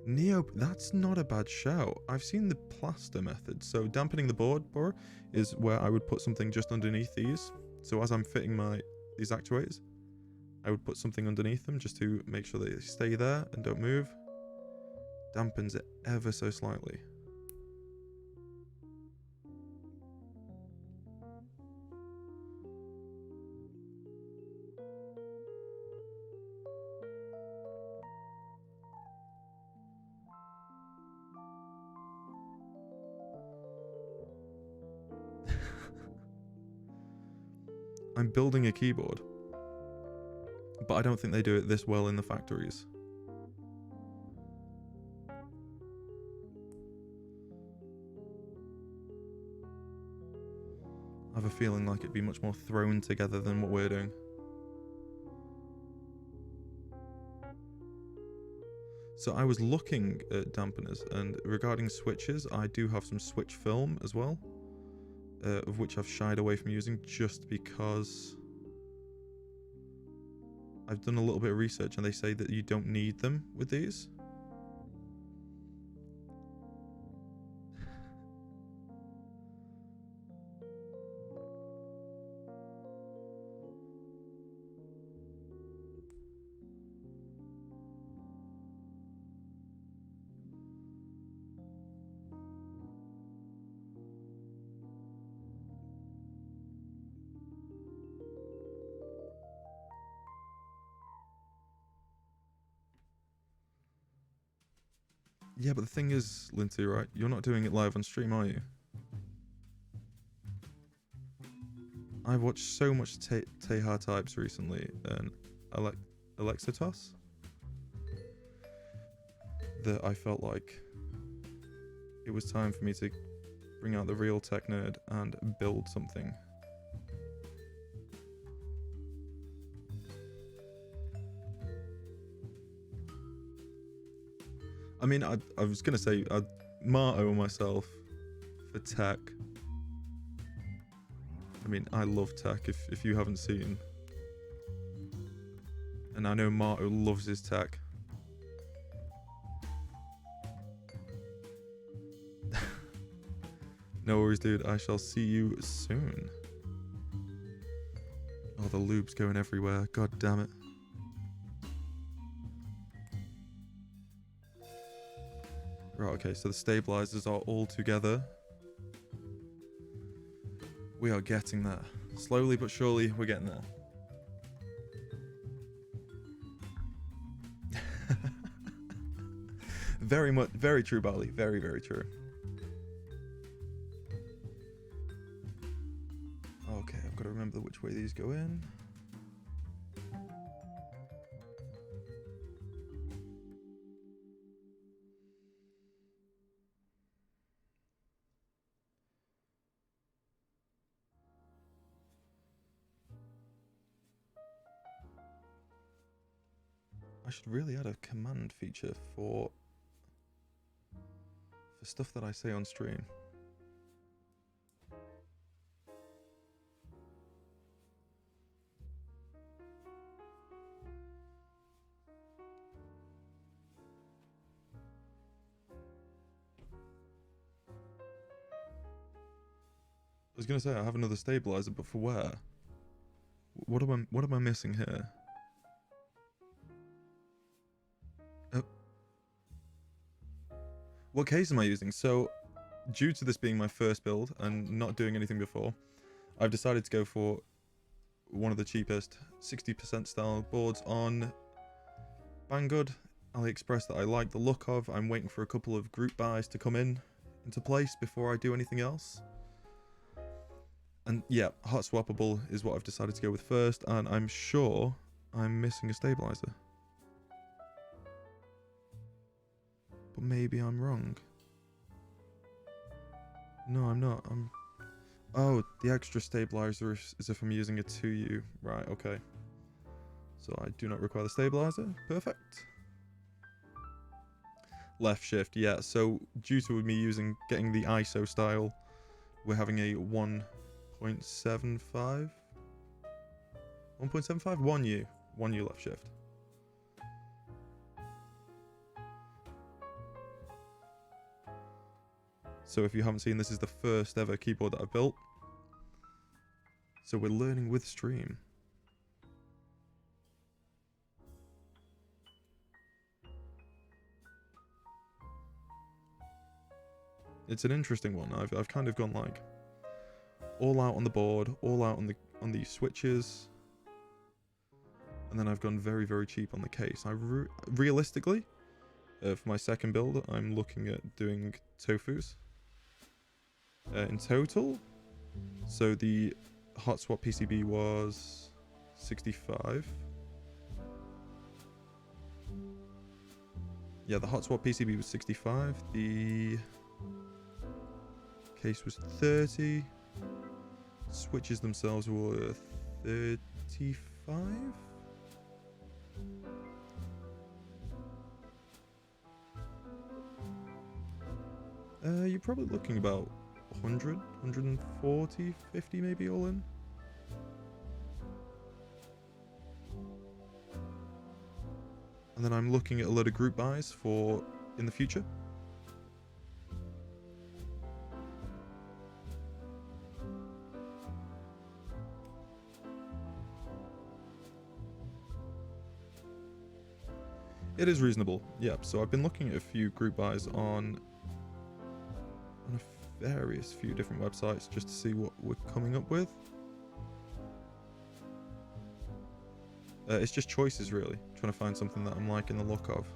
Neo, that's not a bad shout. I've seen the plaster method. So dampening the board bar is where I would put something just underneath these. So as I'm fitting these actuators, I would put something underneath them just to make sure they stay there and don't move. Dampens it ever so slightly. I'm building a keyboard, but I don't think they do it this well in the factories. I have a feeling like it'd be much more thrown together than what we're doing. So I was looking at dampeners, and regarding switches, I do have some switch film as well, of which I've shied away from using just because I've done a little bit of research and they say that you don't need them with these. Yeah, but the thing is, Lindsay, right? You're not doing it live on stream, are you? I've watched so much Teha types recently, and Alexitos, that I felt like it was time for me to bring out the real tech nerd and build something. I mean, I was going to say, I'd martyr myself for tech. I mean, I love tech, if you haven't seen. And I know Marto loves his tech. No worries, dude. I shall see you soon. Oh, the lube's going everywhere. God damn it. Right, okay, so the stabilizers are all together. We are getting there. Slowly but surely, we're getting there. Very true, Bali. Very, very true. Okay, I've got to remember which way these go in. I should really add a command feature for stuff that I say on stream. I was gonna say I have another stabilizer, but for where? What am I missing here? What case am I using? So, due to this being my first build and not doing anything before, I've decided to go for one of the cheapest 60% style boards on Banggood, AliExpress, that I like the look of. I'm waiting for a couple of group buys to come into place before I do anything else. And yeah, hot swappable is what I've decided to go with first, and I'm sure I'm missing a stabilizer. But maybe I'm wrong. No, I'm not. Oh, the extra stabilizer is if I'm using a 2U. Right, okay. So I do not require the stabilizer. Perfect. Left shift, yeah. So due to me getting the Iso style, we're having a 1.75? 1.75? 1U. 1U left shift. So if you haven't seen, this is the first ever keyboard that I've built. So we're learning with stream. It's an interesting one. I've kind of gone like all out on the board, all out on the switches, and then I've gone very, very cheap on the case. Realistically, for my second build, I'm looking at doing tofus in total. So the hot swap PCB was 65. Yeah, the hot swap PCB was 65. The case was 30. Switches themselves were 35. You're probably looking about 100, 140, 50 maybe all in. And then I'm looking at a load of group buys for in the future. It is reasonable, yeah. So I've been looking at a few group buys on a various few different websites just to see what we're coming up with. It's just choices really, trying to find something that I'm liking the look of.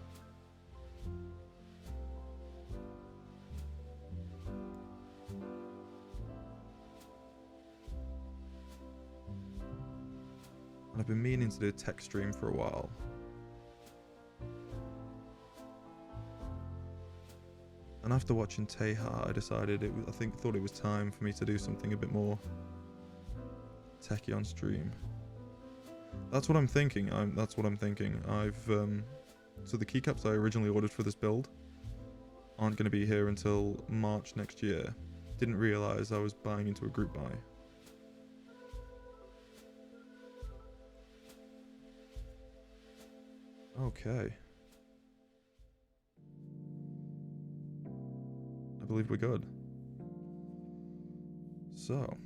And I've been meaning to do a tech stream for a while. And after watching Teha, I decided thought it was time for me to do something a bit more techie on stream. That's what I'm thinking. That's what I'm thinking. So the keycaps I originally ordered for this build aren't going to be here until March next year. Didn't realize I was buying into a group buy. Okay. I believe we're good. So.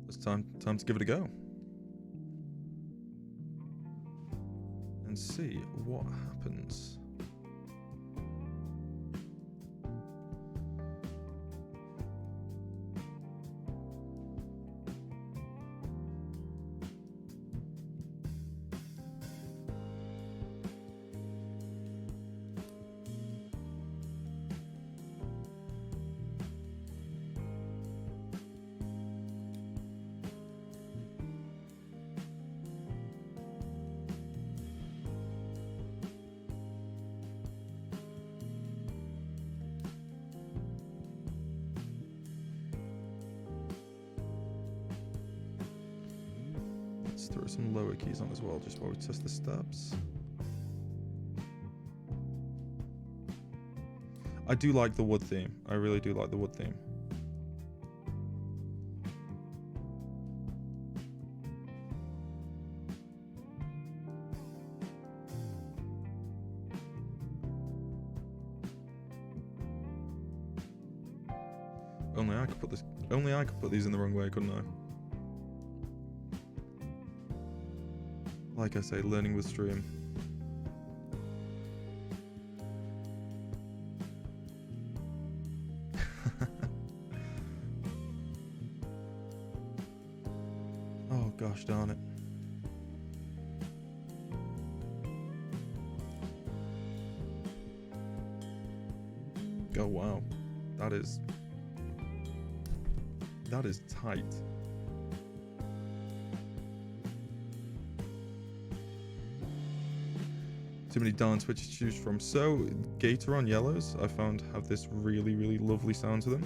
It's time to give it a go. And see what happens. Throw some lower keys on as well, just while we test the steps. I do like the wood theme. I really do like the wood theme. Only I could put these in the wrong way, couldn't I? Like I say, learning with stream. Oh gosh darn it. Oh wow. That is tight. Too many darn switches to choose from. So Gator on yellows I found have this really, really lovely sound to them.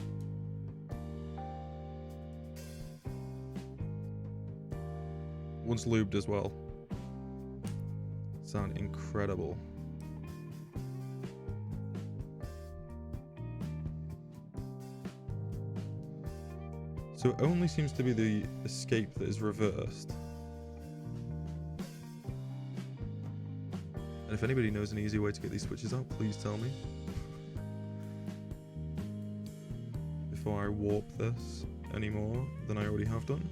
Once lubed as well. Sound incredible. So it only seems to be the escape that is reversed. And if anybody knows an easy way to get these switches out, please tell me. Before I warp this any more than I already have done.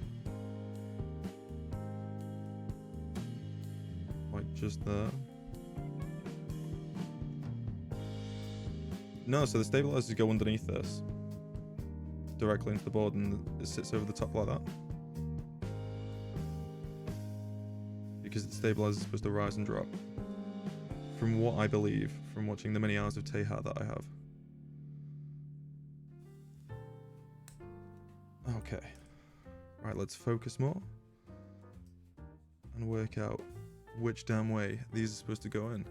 Like just there. No, so the stabilizers go underneath this. Directly into the board, and it sits over the top like that. Because the stabilizer is supposed to rise and drop. From what I believe, from watching the many hours of Teha that I have. Okay. Right, let's focus more. And work out which damn way these are supposed to go in.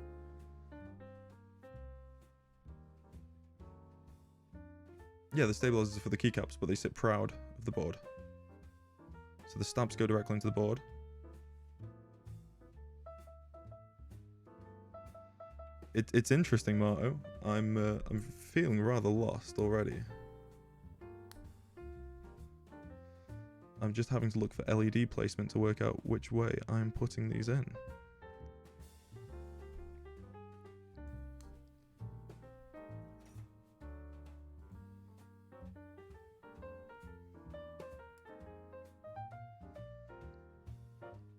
Yeah, the stabilizers are for the keycaps, but they sit proud of the board. So the stabs go directly into the board. It's interesting, Marto. I'm feeling rather lost already. I'm just having to look for LED placement to work out which way I'm putting these in.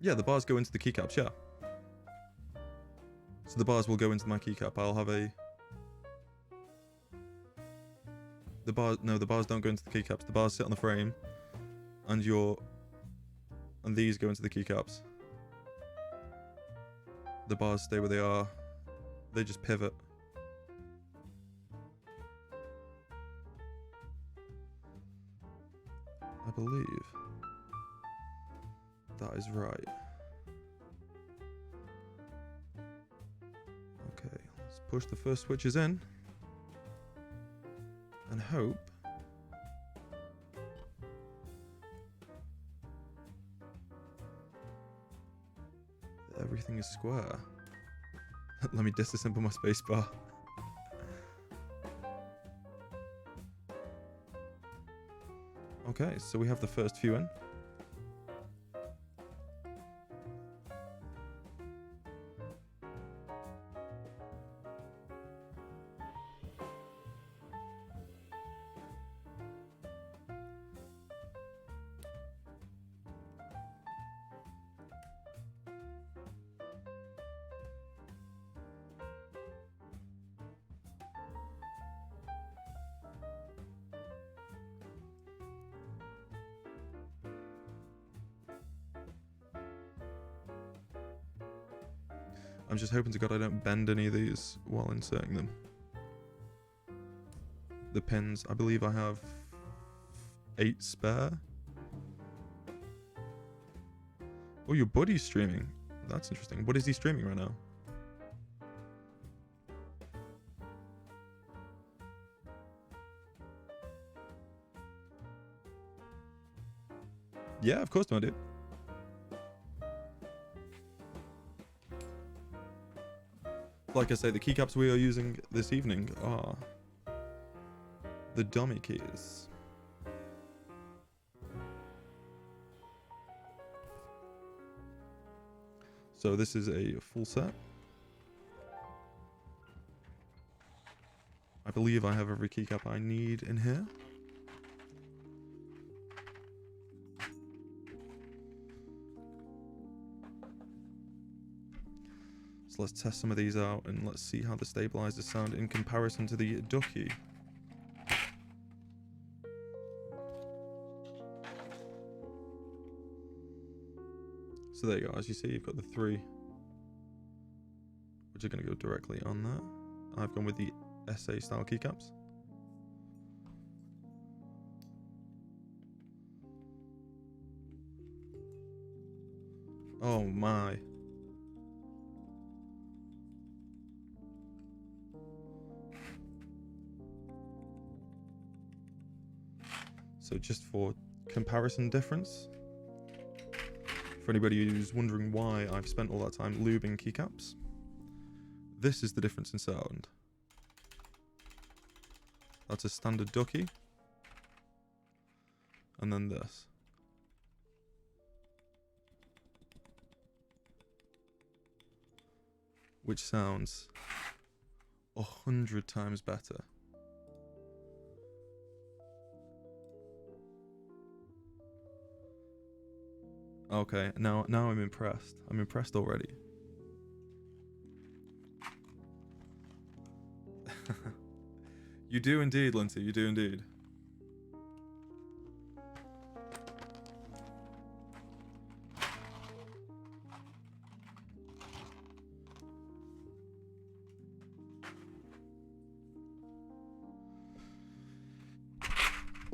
Yeah, the bars go into the keycaps, yeah. So the bars will go into my keycap. I'll have a... The bars don't go into the keycaps. The bars sit on the frame. And these go into the keycaps. The bars stay where they are. They just pivot. I believe that is right. Okay, let's push the first switches in and hope that everything is square. Let me disassemble my spacebar. Okay, so we have the first few in. I'm just hoping to God I don't bend any of these while inserting them. The pins, I believe I have 8 spare. Oh, your buddy's streaming. That's interesting. What is he streaming right now? Yeah, of course, my dude. Like I say, the keycaps we are using this evening are the Domikeys. So this is a full set. I believe I have every keycap I need in here. So let's test some of these out and let's see how the stabilizers sound in comparison to the Ducky. So there you go, as you see you've got the 3 which are going to go directly on there. I've gone with the SA style keycaps. Oh my. So just for comparison difference, for anybody who's wondering why I've spent all that time lubing keycaps, this is the difference in sound. That's a standard Ducky. And then this. which sounds 100 times better. Okay, now I'm impressed. I'm impressed already. You do indeed, Lindsay. You do indeed.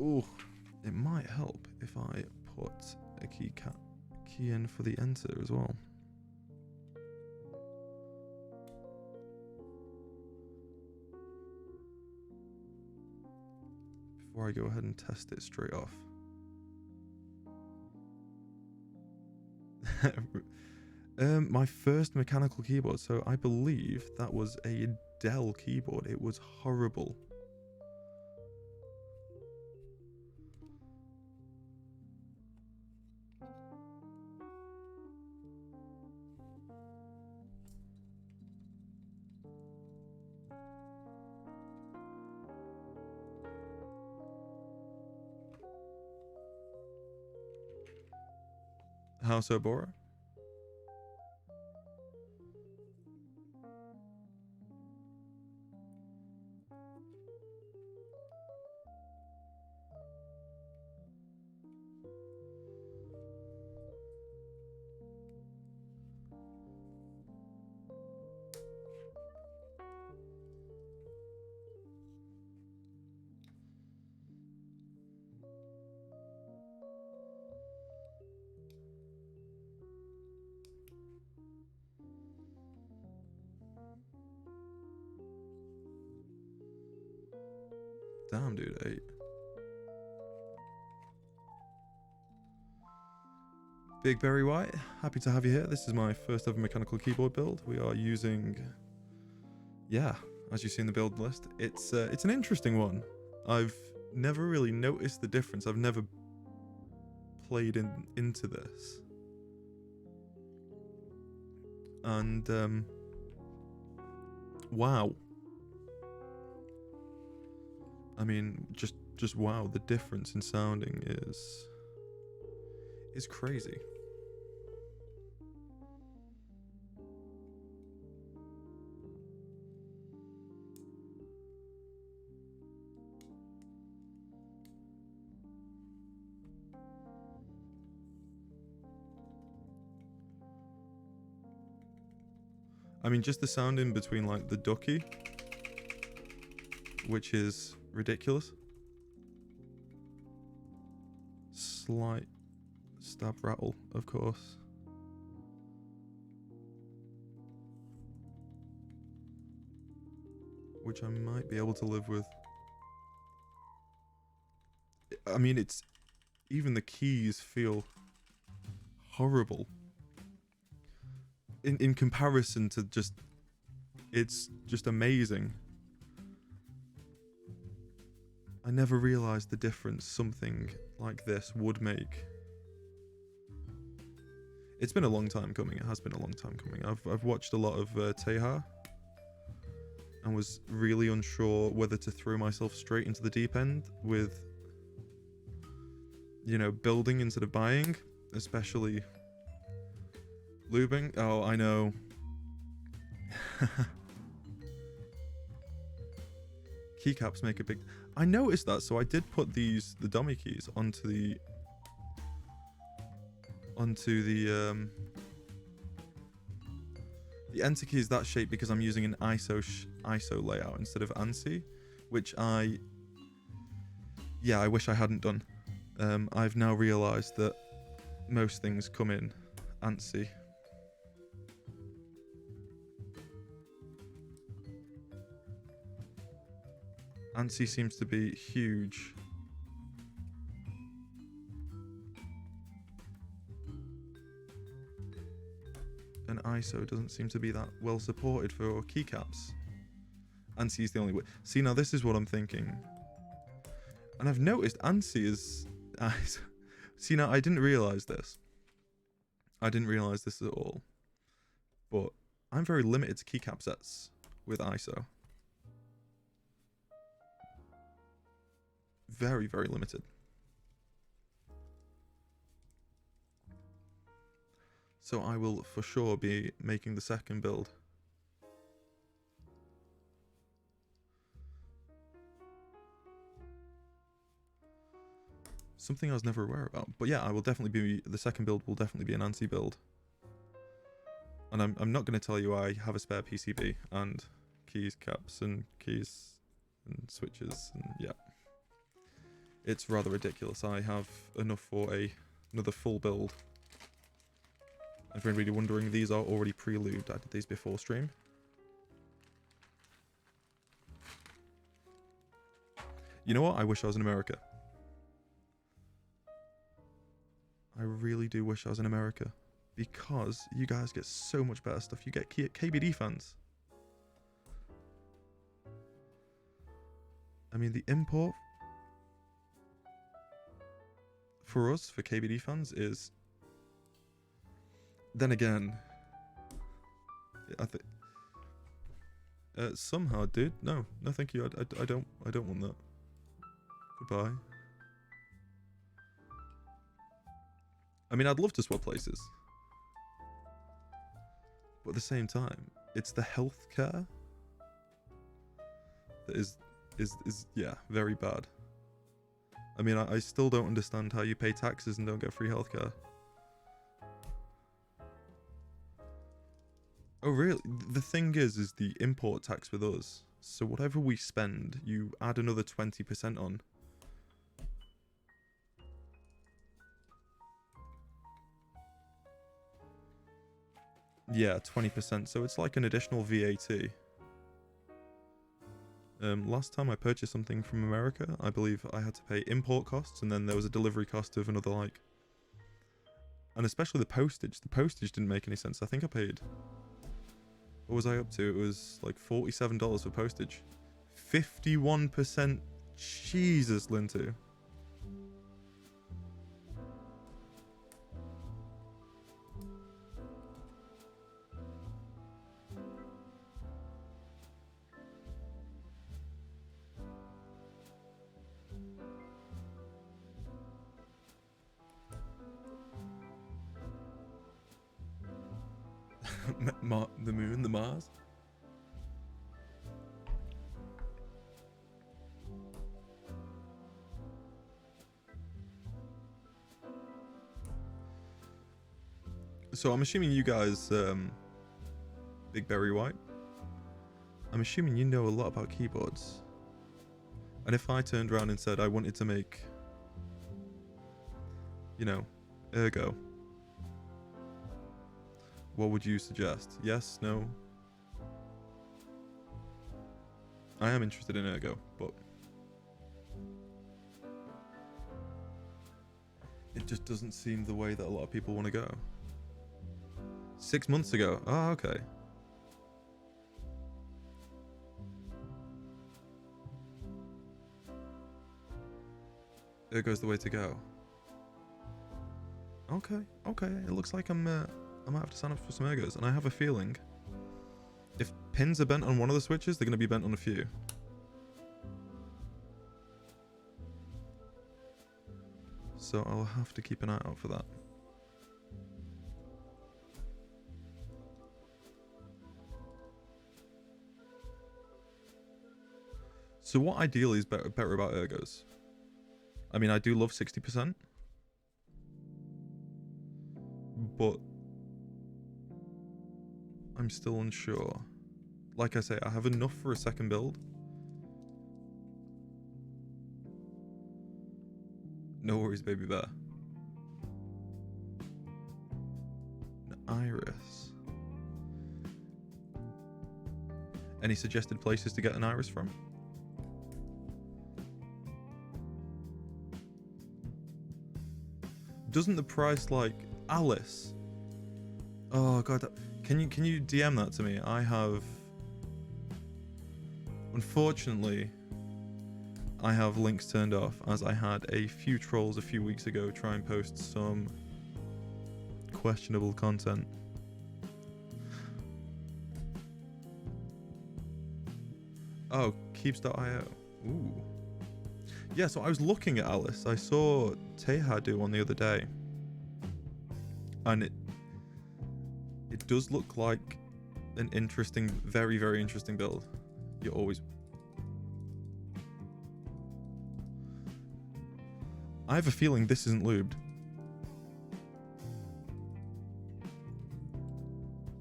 Ooh, it might help if I put a key in for the enter as well. Before I go ahead and test it straight off. My first mechanical keyboard, so I believe that was a Dell keyboard. It was horrible. How so, Bora? Damn, dude, 8. Big Berry White, happy to have you here. This is my first ever mechanical keyboard build. We are using, yeah, as you see in the build list, it's an interesting one. I've never really noticed the difference. I've never played into this. And, wow. I mean, just wow, the difference in sounding is crazy. I mean, just the sound in between, like, the ducky, which is ridiculous. Slight stab rattle, of course. Which I might be able to live with. I mean, it's... even the keys feel horrible. In comparison to just... it's just amazing. I never realised the difference something like this would make. It's been a long time coming. It has been a long time coming. I've watched a lot of Teha and was really unsure whether to throw myself straight into the deep end with, you know, building instead of buying, especially lubing. Oh, I know. Keycaps make a big... I noticed that, so I did put the Domikeys onto the enter key is that shape because I'm using an ISO layout instead of ANSI, which I wish I hadn't done. I've now realised that most things come in ANSI. ANSI seems to be huge. And ISO doesn't seem to be that well supported for keycaps. ANSI is the only way. See, now this is what I'm thinking. And I've noticed ANSI is... See, now I didn't realise this. I didn't realise this at all. But I'm very limited to keycap sets with ISO. Very, very limited. So I will for sure be making the second build. Something I was never aware about. But yeah, I will definitely be, the second build will definitely be an ANSI build. And I'm not going to tell you I have a spare PCB and keys, caps and keys and switches and yeah. It's rather ridiculous. I have enough for another full build. If you're really wondering, these are already pre-lubed. I did these before stream. You know what? I wish I was in America. I really do wish I was in America. Because you guys get so much better stuff. You get KBD fans. I mean, the import for us, for KBD fans, is... Then again... I think... somehow, dude. No, thank you. I don't want that. Goodbye. I mean, I'd love to swap places. But at the same time, it's the healthcare that is yeah, very bad. I mean, I still don't understand how you pay taxes and don't get free healthcare. Oh, really? The thing is the import tax with us. So whatever we spend, you add another 20% on. Yeah, 20%. So it's like an additional VAT. Last time I purchased something from America, I believe I had to pay import costs, and then there was a delivery cost of another, like... And especially the postage. The postage didn't make any sense. I think I paid... What was I up to? It was like $47 for postage. 51%. Jesus, Lintu. The moon, the Mars. So I'm assuming you guys, Big Berry White, I'm assuming you know a lot about keyboards. And if I turned around and said I wanted to make, you know, Ergo, what would you suggest? Yes? No? I am interested in Ergo, but it just doesn't seem the way that a lot of people want to go. 6 months ago? Oh, okay. Ergo's the way to go. Okay. It looks like I might have to sign up for some Ergos, and I have a feeling if pins are bent on one of the switches, they're going to be bent on a few. So I'll have to keep an eye out for that. So what ideally is better about Ergos? I mean, I do love 60%, but I'm still unsure. Like I say, I have enough for a second build. No worries, baby bear. An iris. Any suggested places to get an iris from? Doesn't the price, like, Alice? Oh god, can you DM that to me? I have, unfortunately, I have links turned off, as I had a few trolls a few weeks ago try and post some questionable content. Oh, keeps.io. Ooh. Yeah, so I was looking at Alice. I saw Teha do one the other day. And it does look like an interesting, very, very interesting build. You're always... I have a feeling this isn't lubed.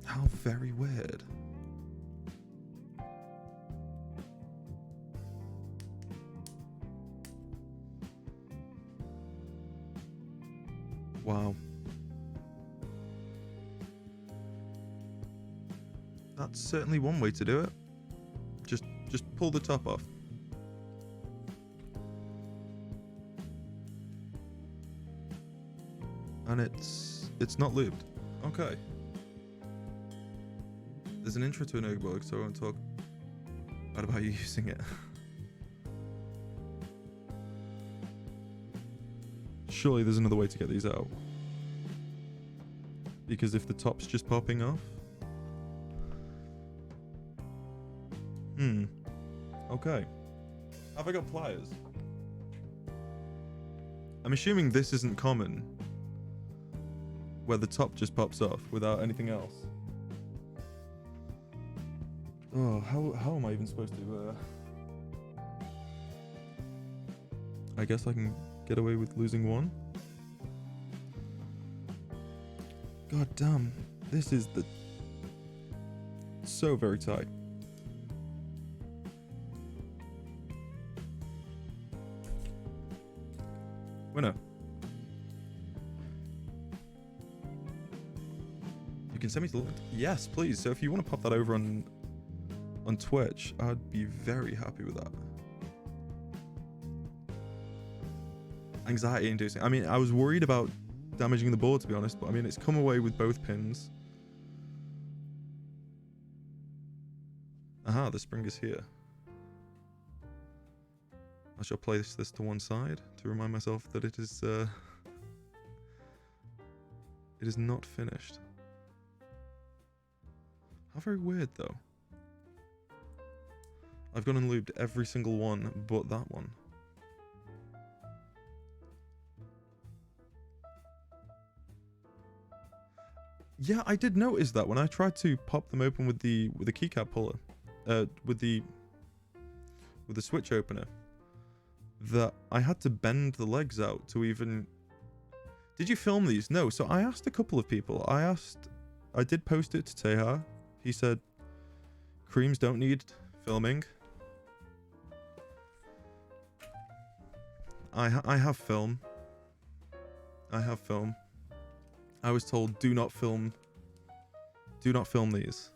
How very weird. Wow. That's certainly one way to do it. Just pull the top off. And it's not lubed. Okay. There's an intro to an MechBoard, so I won't talk bad about you using it. Surely there's another way to get these out. Because if the top's just popping off... Okay. Have I got pliers? I'm assuming this isn't common. Where the top just pops off without anything else. Oh, how am I even supposed to... I guess I can get away with losing one. God damn. This is the... So very tight. Winner. You can send me the link. Yes, please. So if you want to pop that over on Twitch, I'd be very happy with that. Anxiety inducing. I mean, I was worried about damaging the board, to be honest, but I mean, it's come away with both pins. Aha, the spring is here. I shall place this to one side to remind myself that it is not finished. How very weird, though. I've gone and lubed every single one but that one. Yeah, I did notice that when I tried to pop them open with the keycap puller, with the switch opener, that I had to bend the legs out to even... Did you film these? No. So I asked a couple of people. I did post it to Teha. He said, creams don't need filming. I have film. I have film. I was told, do not film these.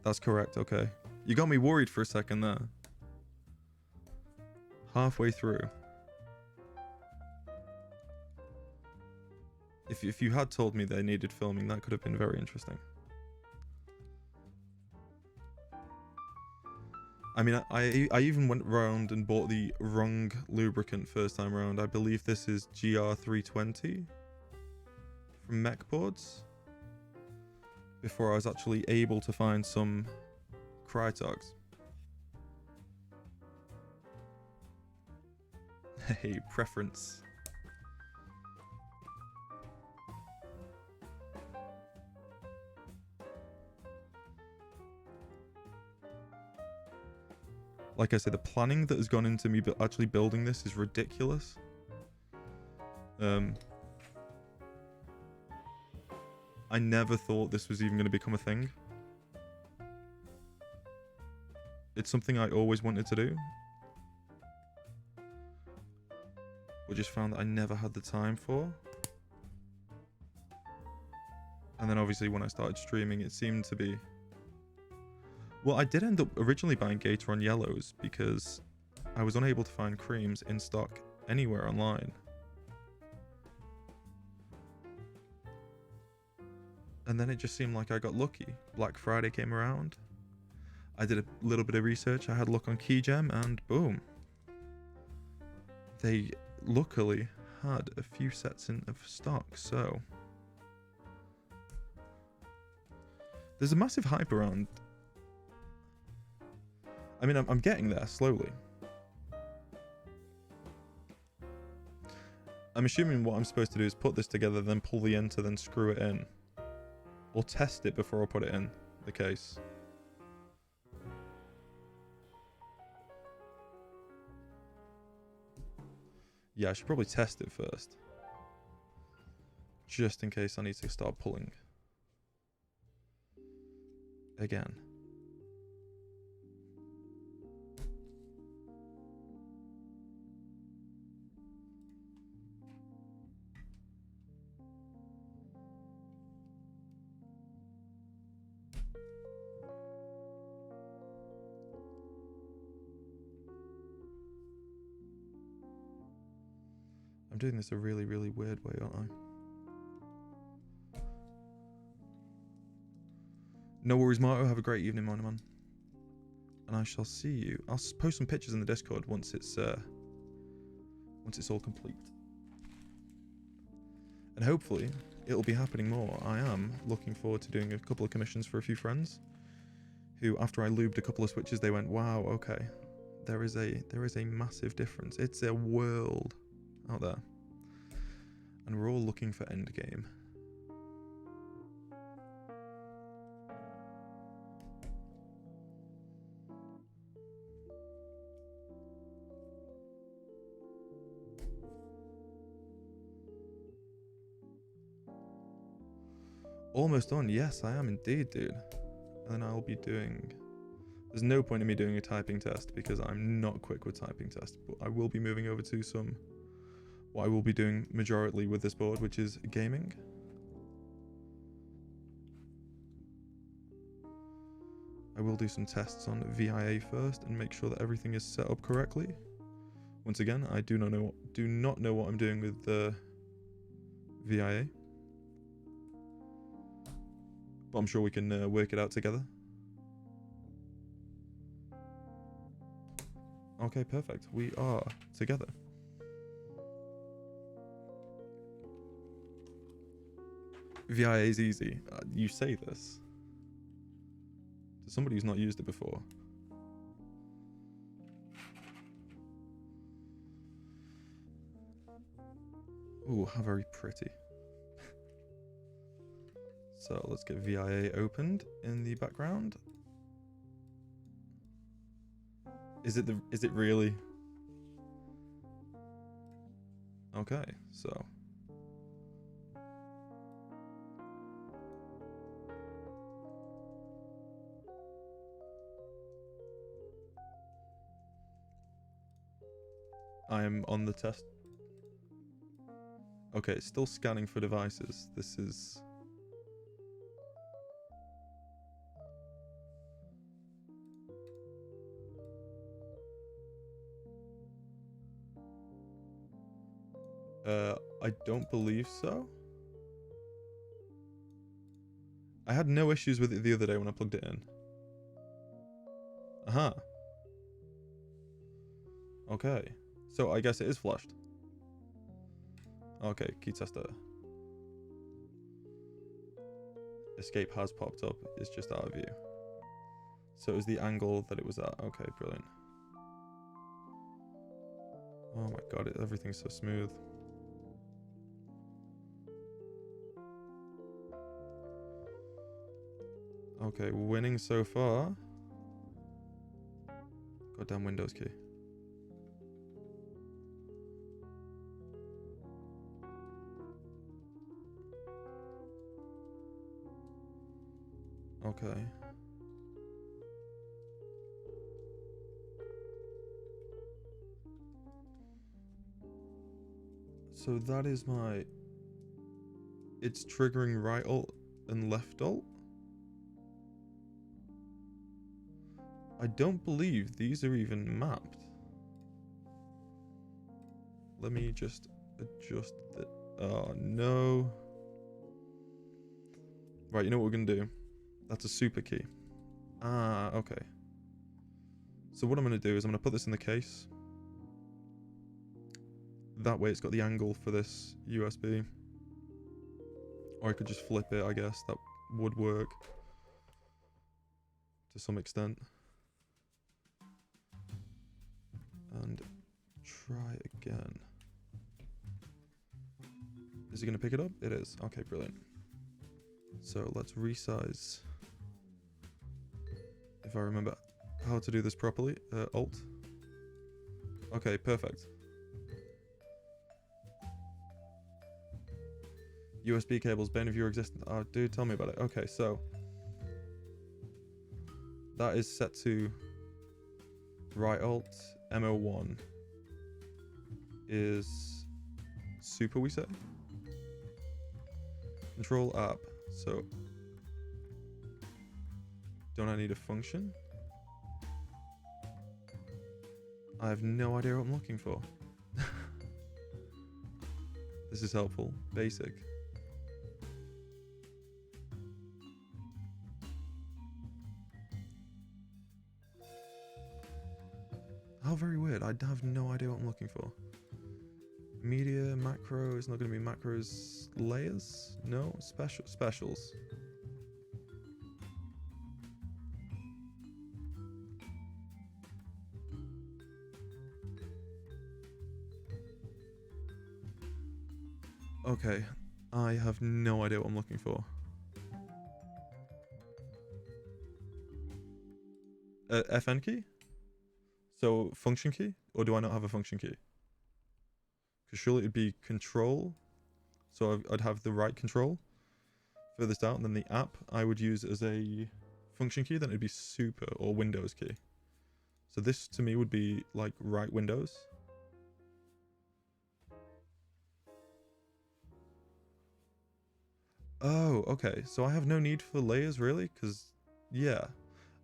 That's correct, okay. You got me worried for a second there. Halfway through. If you had told me they needed filming, that could have been very interesting. I mean, I even went round and bought the wrong lubricant first time around. I believe this is GR320 from MechBoards. Before I was actually able to find some Krytox. Hey, preference. Like I said, the planning that has gone into me actually building this is ridiculous. I never thought this was even going to become a thing. It's something I always wanted to do. But just found that I never had the time for. And then obviously when I started streaming, it seemed to be... Well, I did end up originally buying Gator on yellows because I was unable to find creams in stock anywhere online. And then it just seemed like I got lucky. Black Friday came around. I did a little bit of research. I had a look on Keygem and boom. They luckily had a few sets of stock, so... There's a massive hype around. I mean, I'm getting there slowly. I'm assuming what I'm supposed to do is put this together, then pull the enter, then screw it in. Or test it before I put it in the case. Yeah, I should probably test it first. Just in case I need to start pulling. Again. I'm doing this a really, really weird way, aren't I? No worries, Marto. Have a great evening, man. And I shall see you. I'll post some pictures in the Discord once it's all complete. And hopefully, it'll be happening more. I am looking forward to doing a couple of commissions for a few friends who, after I lubed a couple of switches, they went, "Wow, okay, there is a massive difference. It's a world out there." And we're all looking for endgame. Almost done. Yes, I am indeed, dude. And then I'll be doing... There's no point in me doing a typing test because I'm not quick with typing tests, but I will be moving over to some... What I will be doing majorly with this board, which is gaming. I will do some tests on VIA first and make sure that everything is set up correctly. Once again, I do not know what I'm doing with the VIA. But I'm sure we can work it out together. Okay, perfect. We are together. VIA is easy. You say this to somebody who's not used it before. Ooh, how very pretty. So let's get VIA opened in the background. Is it really? Okay, so. I am on the test. Okay, it's still scanning for devices. This is... I don't believe so. I had no issues with it the other day when I plugged it in. Aha. Okay. So I guess it is flashed. Okay, key tester. Escape has popped up. It's just out of view. So it was the angle that it was at. Okay, brilliant. Oh my god, everything's so smooth. Okay, winning so far. Goddamn Windows key. Okay. So that is my... It's triggering right alt and left alt. I don't believe these are even mapped. Let me just adjust the... Oh, no. Right, you know what we're going to do? That's a super key. Ah, okay. So what I'm going to do is I'm going to put this in the case. That way it's got the angle for this USB. Or I could just flip it, I guess. That would work. to some extent. And try again. Is it going to pick it up? It is. Okay, brilliant. So let's resize. If I remember how to do this properly. Alt. Okay, perfect. USB cables, bane of your existence. Oh, dude, tell me about it. Okay, so that is set to right alt. MO1 is super, we say. Control app. So don't I need a function? I have no idea what I'm looking for. This is helpful. Basic. How very weird. I have no idea what I'm looking for. Media, macro, it's not going to be macros, layers? No, specials. Okay, I have no idea what I'm looking for. FN key? So, function key? Or do I not have a function key? Because surely it'd be control. So I'd have the right control furthest down. And then the app I would use as a function key. Then it'd be super or Windows key. So this to me would be like right Windows. Oh, okay. So I have no need for layers really? Because, yeah.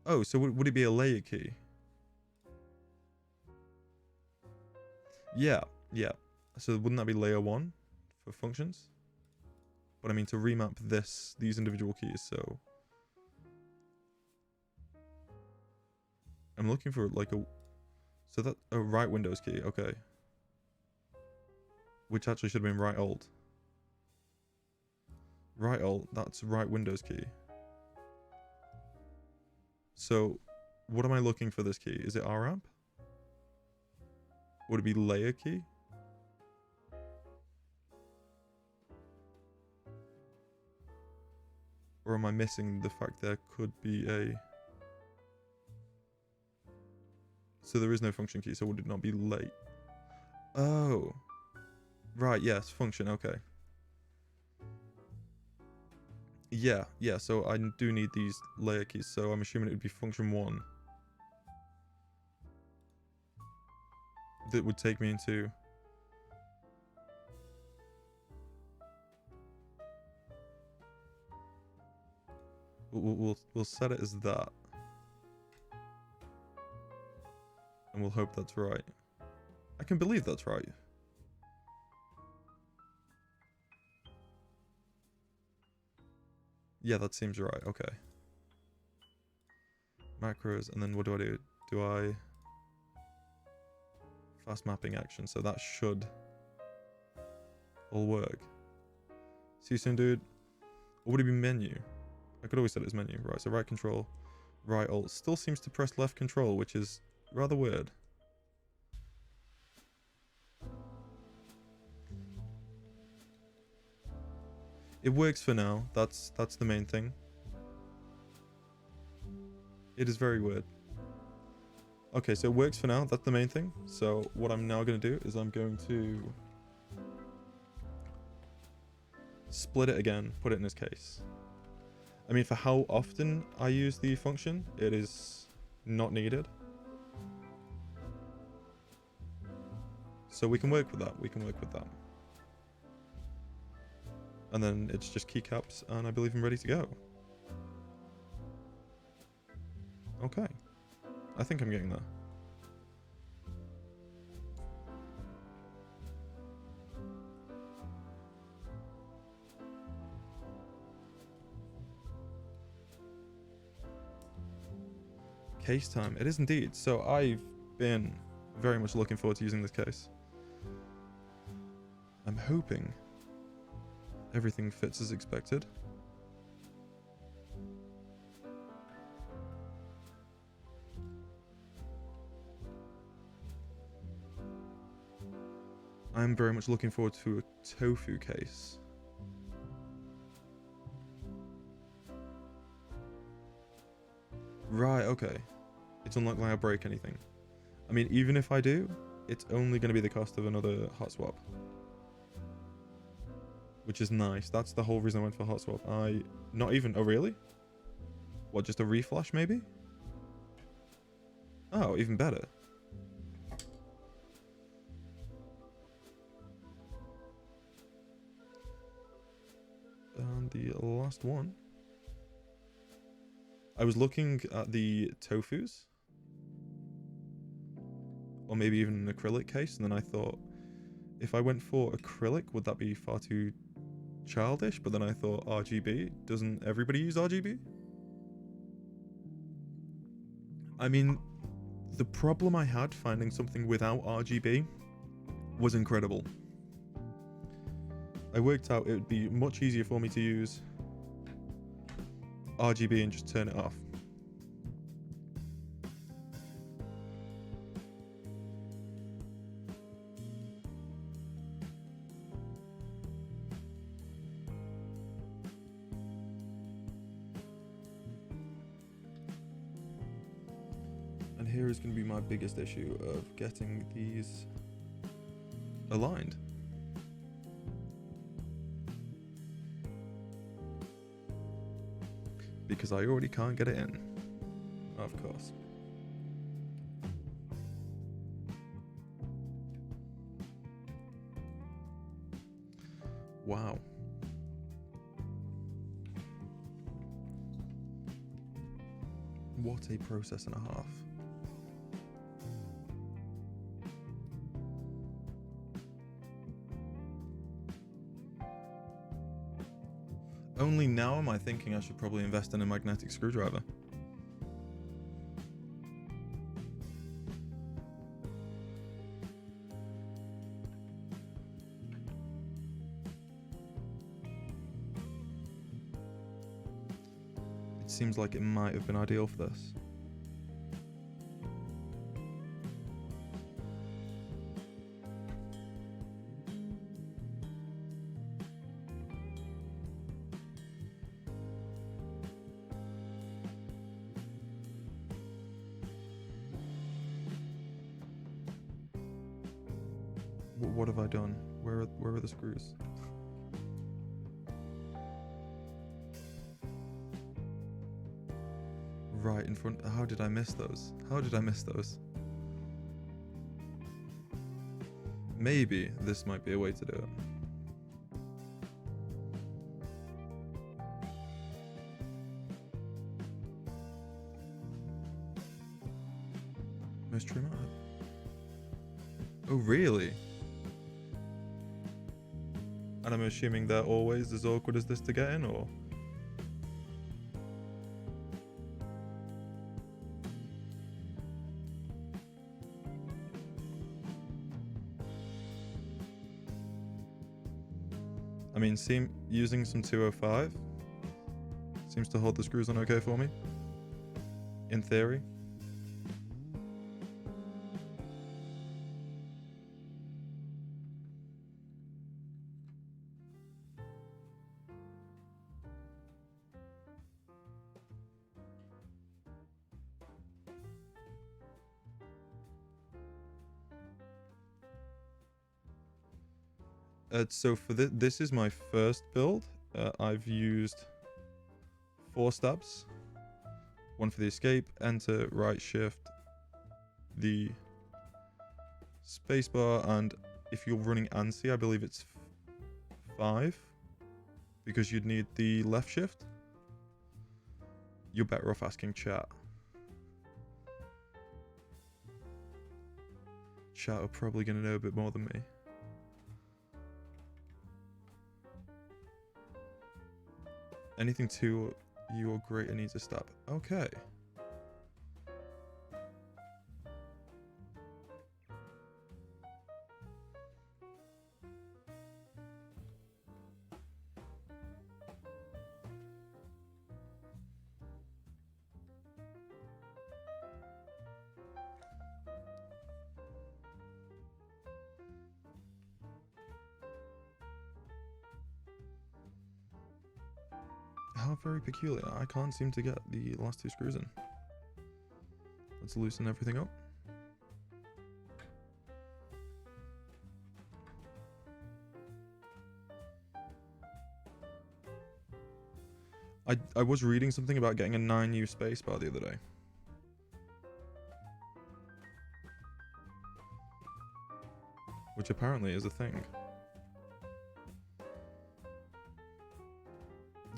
Oh, so would it be a layer key? Yeah, yeah. So wouldn't that be layer 1 for functions? But I mean to remap these individual keys, so I'm looking for like a right Windows key, okay. Which actually should have been right alt. Right alt, that's right Windows key. So what am I looking for this key? Is it ramp? Would it be layer key? Or am I missing the fact there could be a... So there is no function key, so would it not be late? Oh. Right, yes, function, okay. Yeah, so I do need these layer keys, so I'm assuming it would be function 1. That would take me into... We'll set it as that. And we'll hope that's right. I can believe that's right. Yeah, that seems right. Okay. Macros, and then what do? Do I... Fast mapping action, so that should all work. See you soon, dude. Or would it be menu? I could always set it as menu. Right, so right control, right alt. Still seems to press left control, which is rather weird. It works for now. That's the main thing. It is very weird. Okay, so it works for now. That's the main thing. So what I'm now going to do is I'm going to split it again, put it in this case. I mean, for how often I use the function, it is not needed. So we can work with that. And then it's just keycaps, and I believe I'm ready to go. Okay. I think I'm getting there. Case time. It is indeed. So I've been very much looking forward to using this case. I'm hoping everything fits as expected. I'm very much looking forward to a tofu case. Right, okay. It's unlikely I'll break anything. I mean, even if I do, it's only going to be the cost of another hot swap. Which is nice. That's the whole reason I went for hot swap. Not even... Oh, really? What, just a reflash, maybe? Oh, even better. And the last one. I was looking at the tofus. Or maybe even an acrylic case. And then I thought, if I went for acrylic, would that be far too childish? But then I thought, RGB. Doesn't everybody use RGB? I mean, the problem I had finding something without RGB was incredible. I worked out it would be much easier for me to use RGB and just turn it off. And here is going to be my biggest issue of getting these aligned. Because I already can't get it in. Of course. Wow. What a process and a half. Only now am I thinking I should probably invest in a magnetic screwdriver. It seems like it might have been ideal for this. What have I done? Where are the screws? Right in front. How did I miss those? How did I miss those? Maybe this might be a way to do it. Most trim out. Oh, really? And I'm assuming they're always as awkward as this to get in, or? I mean, using some 205 seems to hold the screws on okay for me, in theory. So for this is my first build. I've used 4 stabs. One for the escape, enter, right shift, the spacebar, and if you're running ANSI, I believe it's 5, because you'd need the left shift. You're better off asking chat. Chat are probably going to know a bit more than me. Anything to your grater needs a stab. Okay. How very peculiar. I can't seem to get the last 2 screws in. Let's loosen everything up. I was reading something about getting a 9U spacebar the other day. Which apparently is a thing.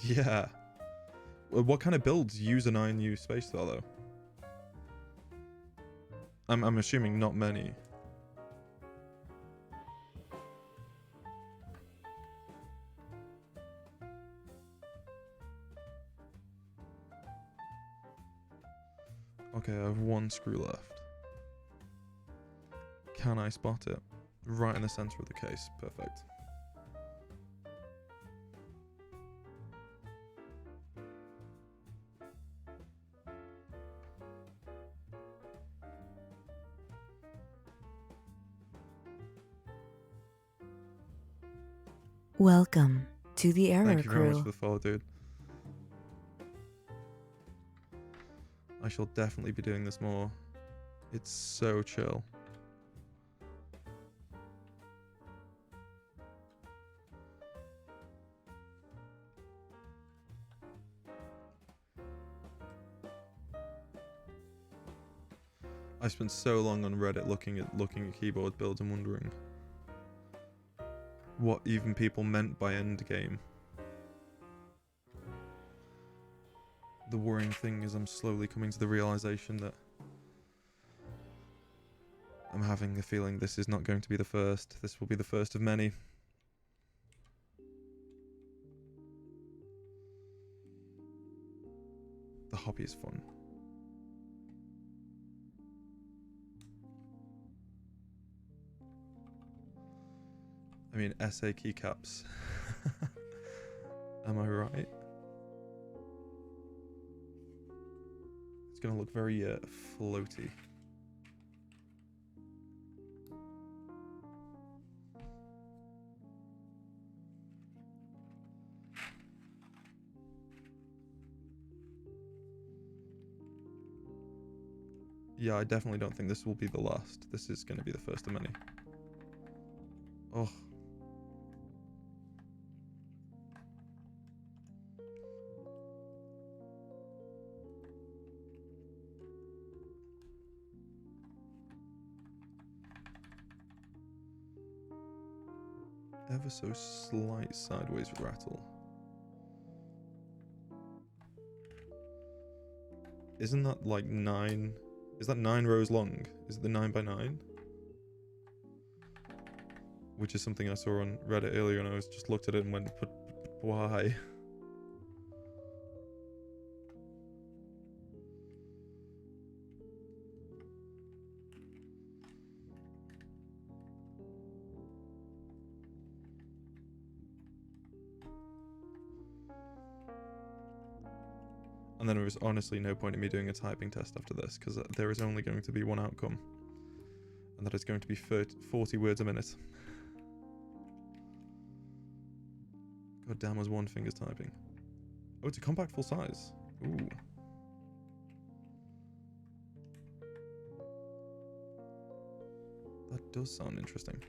Yeah. What kind of builds use a 9U spacebar though? I'm assuming not many. Okay, I have 1 screw left. Can I spot it? Right in the center of the case. Perfect. Welcome to the Error Thank you very much Crew. for the follow, dude. I shall definitely be doing this more. It's so chill. I spent so long on Reddit looking at keyboard builds and wondering what even people meant by endgame. The worrying thing is I'm slowly coming to the realization that I'm having the feeling this is not going to be the first. This will be the first of many. The hobby is fun. I mean, SA keycaps. Am I right? It's gonna look very floaty. Yeah, I definitely don't think this will be the last. This is gonna be the first of many. Oh. Ever so slight sideways rattle. Isn't that like 9? Is that 9 rows long? Is it the 9x9? Which is something I saw on Reddit earlier and I was just looked at it and went, but why? And then there was honestly no point in me doing a typing test after this, because there is only going to be one outcome. And that is going to be 40 words a minute. God damn, was one finger's typing. Oh, it's a compact full size. Ooh. That does sound interesting.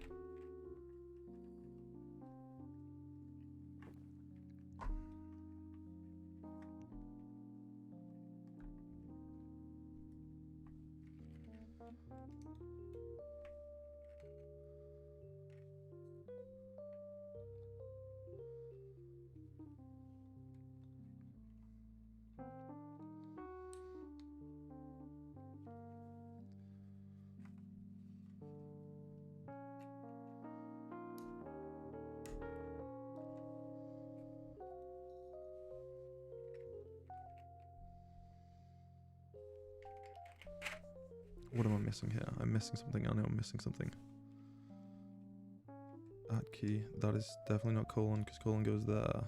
What am I missing here? I'm missing something. I know I'm missing something. At key. That is definitely not colon, because colon goes there.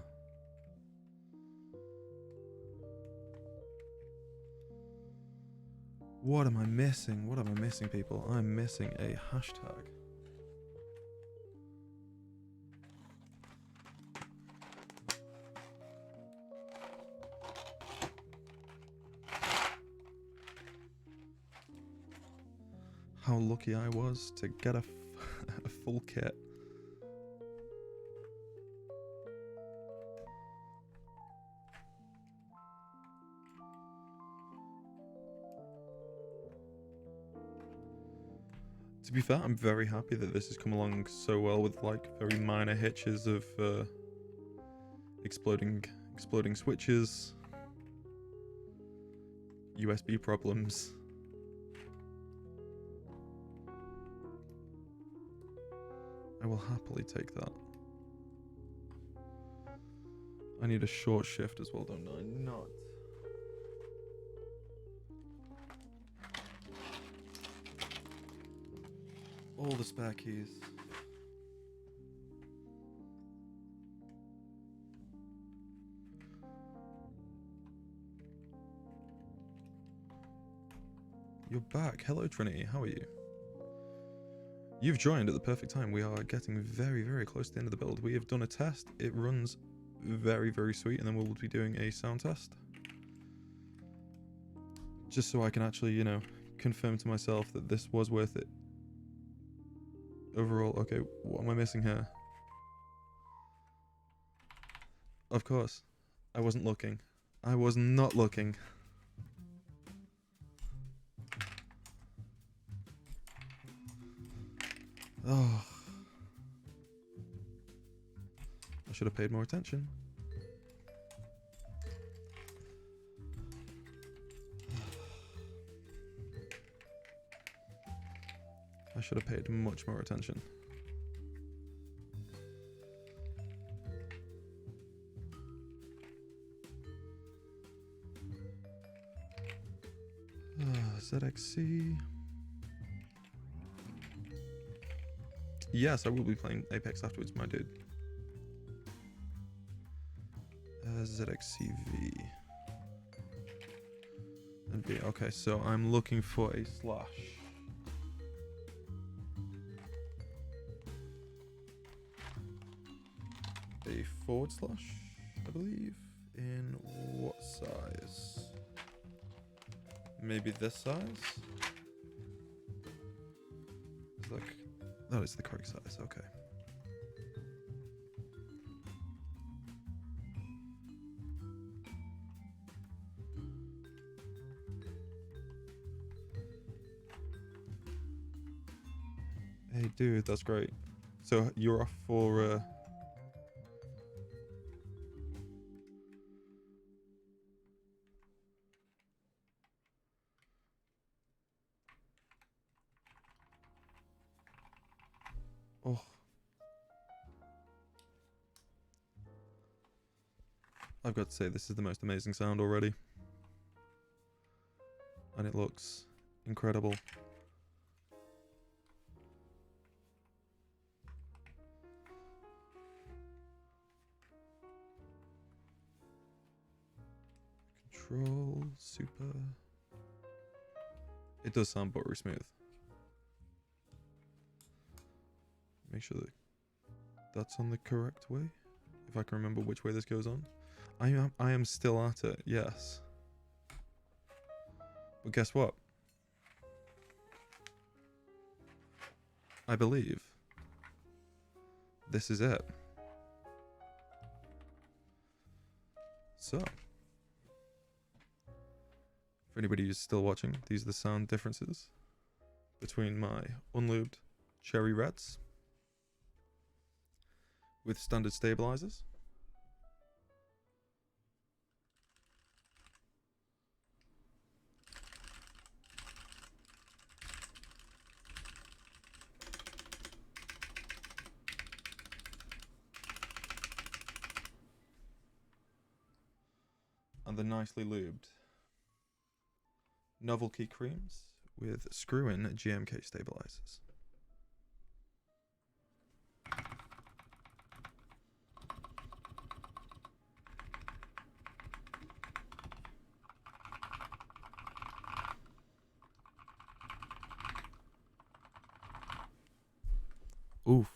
What am I missing? What am I missing, people? I'm missing a hashtag. how lucky I was to get a full kit. To be fair, I'm very happy that this has come along so well with like very minor hitches of exploding switches, USB problems. I will happily take that. I need a short shift as well, don't I? Not. All the spare keys. You're back. Hello, Trinity. How are you? You've joined at the perfect time. We are getting very, very close to the end of the build. We have done a test. It runs very, very sweet, and then we'll be doing a sound test. Just so I can actually, you know, confirm to myself that this was worth it. Overall, okay, what am I missing here? Of course, I wasn't looking. I was not looking. Oh. I should have paid more attention. I should have paid much more attention. ZXC. Yes, I will be playing Apex afterwards, my dude. ZXCV. And B. Okay, so I'm looking for a slash. A forward slash, I believe. In what size? Maybe this size? Look, that is the correct size, okay. Hey dude, that's great. So you're off for oh. I've got to say, this is the most amazing sound already. And it looks incredible. Control, super. It does sound buttery smooth. Make sure that that's on the correct way. If I can remember which way this goes on. I am still at it, yes. But guess what? I believe this is it. So, for anybody who's still watching, these are the sound differences between my unlubed cherry reds with standard stabilizers. And the nicely lubed Novelkey creams with screw-in GMK stabilizers. Oof.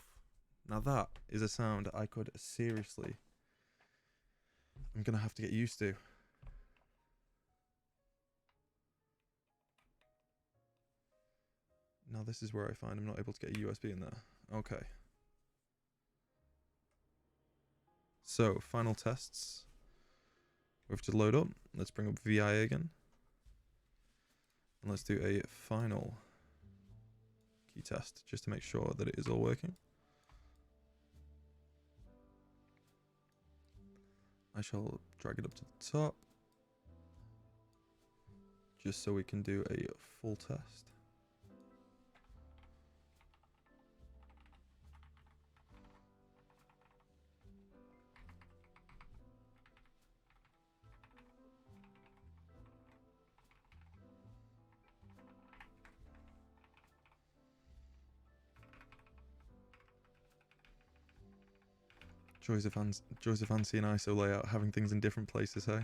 Now that is a sound I could seriously... I'm going to have to get used to. Now this is where I find I'm not able to get a USB in there. Okay. So, final tests. We have to load up. Let's bring up VIA again. And let's do a final key test just to make sure that it is all working. I shall drag it up to the top. Just so we can do a full test. Joys of fancy and ISO layout, having things in different places, hey?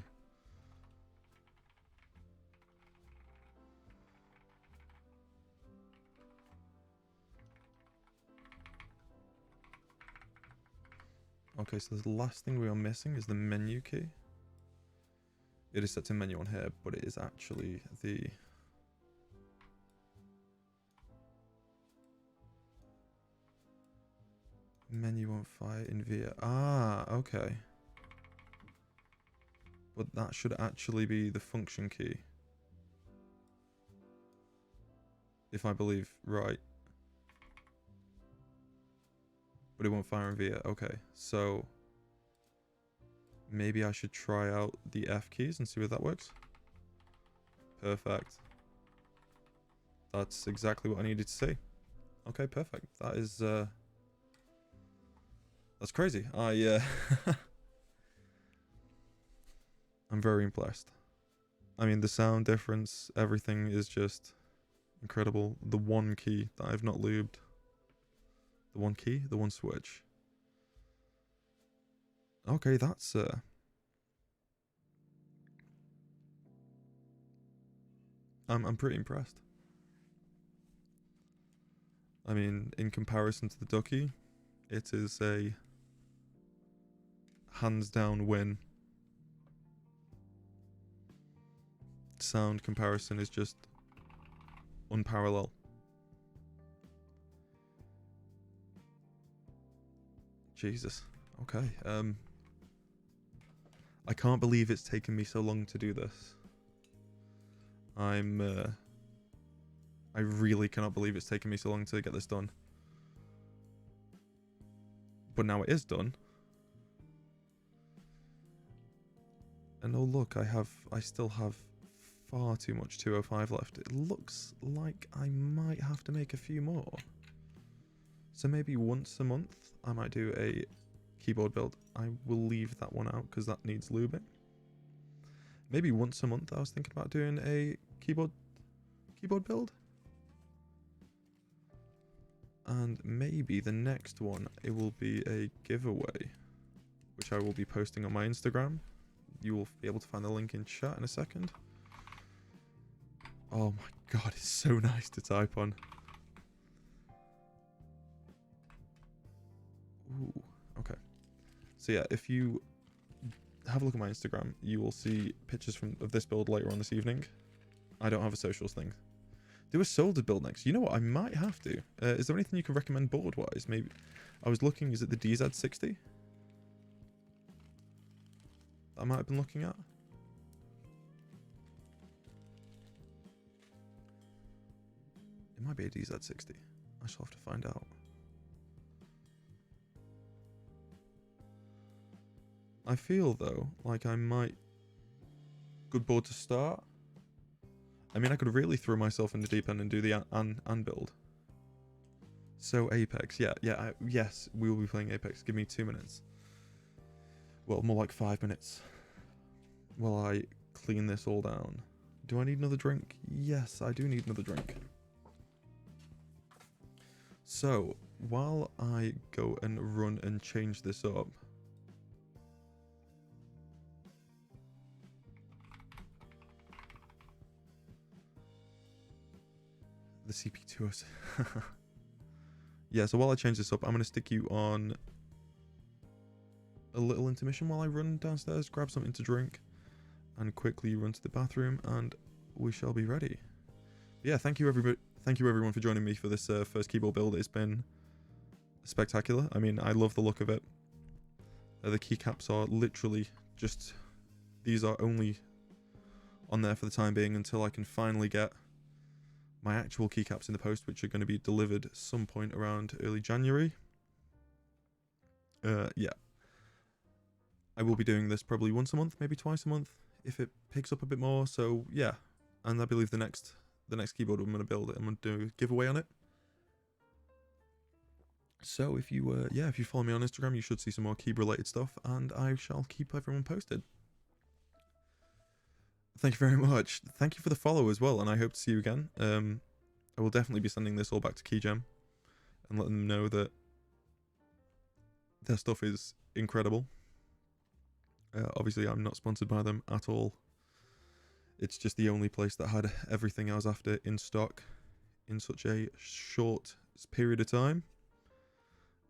Okay, so the last thing we are missing is the menu key. It is set to menu on here, but it is actually the... Menu won't fire in VIA. Ah, okay. But that should actually be the function key. If I believe right. But it won't fire in VIA. Okay, so... Maybe I should try out the F keys and see if that works. Perfect. That's exactly what I needed to see. Okay, perfect. That is... That's crazy. I'm very impressed. I mean, the sound difference, everything is just incredible. The one key that I've not lubed. The one key? The one switch. Okay, that's... I'm pretty impressed. I mean, in comparison to the Ducky, it is a... hands down win. Sound comparison is just unparalleled. Jesus. Okay. I can't believe it's taken me so long to do this. I really cannot believe it's taken me so long to get this done. But now it is done. And oh look, I still have far too much 205 left. It looks like I might have to make a few more. So maybe once a month I might do a keyboard build. I will leave that one out because that needs lubing. Maybe once a month I was thinking about doing a keyboard build. And maybe the next one, it will be a giveaway, which I will be posting on my Instagram. You will be able to find the link in chat in a second. Oh my god, it's so nice to type on. Ooh, okay. So yeah, if you have a look at my Instagram, you will see pictures of this build later on this evening. I don't have a socials thing. Do a soldered build next. You know what? I might have to. Is there anything you can recommend board-wise? Maybe. I was looking, is it the DZ60? I might have been looking at. It might be a DZ60. I shall have to find out. I feel, though, like I might... Good board to start. I mean, I could really throw myself in the deep end and do the an build. So, Apex. Yes, we will be playing Apex. Give me 2 minutes. Well, more like 5 minutes. While I clean this all down. Do I need another drink? Yes, I do need another drink. So, while I go and run and change this up... The CP206. Yeah, so while I change this up, I'm going to stick you on a little intermission while I run downstairs, grab something to drink, and quickly run to the bathroom, and we shall be ready. Yeah, thank you thank you everyone for joining me for this first keyboard build. It's been spectacular. I mean, I love the look of it. The keycaps are literally just, these are only on there for the time being until I can finally get my actual keycaps in the post, which are going to be delivered some point around early January. Yeah. I will be doing this probably once a month, maybe twice a month, if it picks up a bit more. So yeah, and I believe the next keyboard I'm going to build, I'm going to do a giveaway on it. So if you if you follow me on Instagram, you should see some more keyboard related stuff, and I shall keep everyone posted. Thank you very much. Thank you for the follow as well, and I hope to see you again. I will definitely be sending this all back to Keygem and letting them know that their stuff is incredible. Obviously, I'm not sponsored by them at all. It's just the only place that had everything I was after in stock in such a short period of time.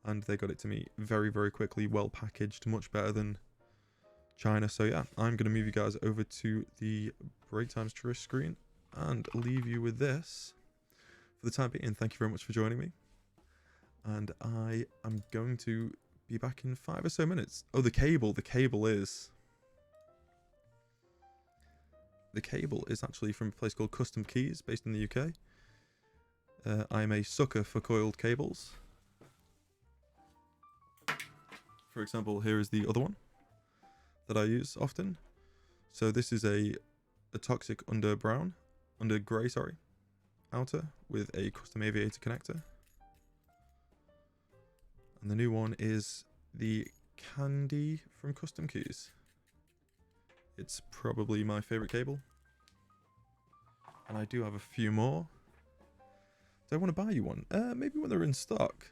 And they got it to me very, very quickly, well packaged, much better than China. So yeah, I'm going to move you guys over to the Break Times Trish screen and leave you with this for the time being. Thank you very much for joining me. And I am going to be back in 5 or so minutes. Oh, the cable is actually from a place called Kustomkeys, based in the UK. I'm a sucker for coiled cables. For example, here is the other one that I use often. So this is a toxic under grey, outer with a custom aviator connector. And the new one is the Candy from Kustomkeys. It's probably my favorite cable. And I do have a few more. Do I want to buy you one? Maybe when they're in stock.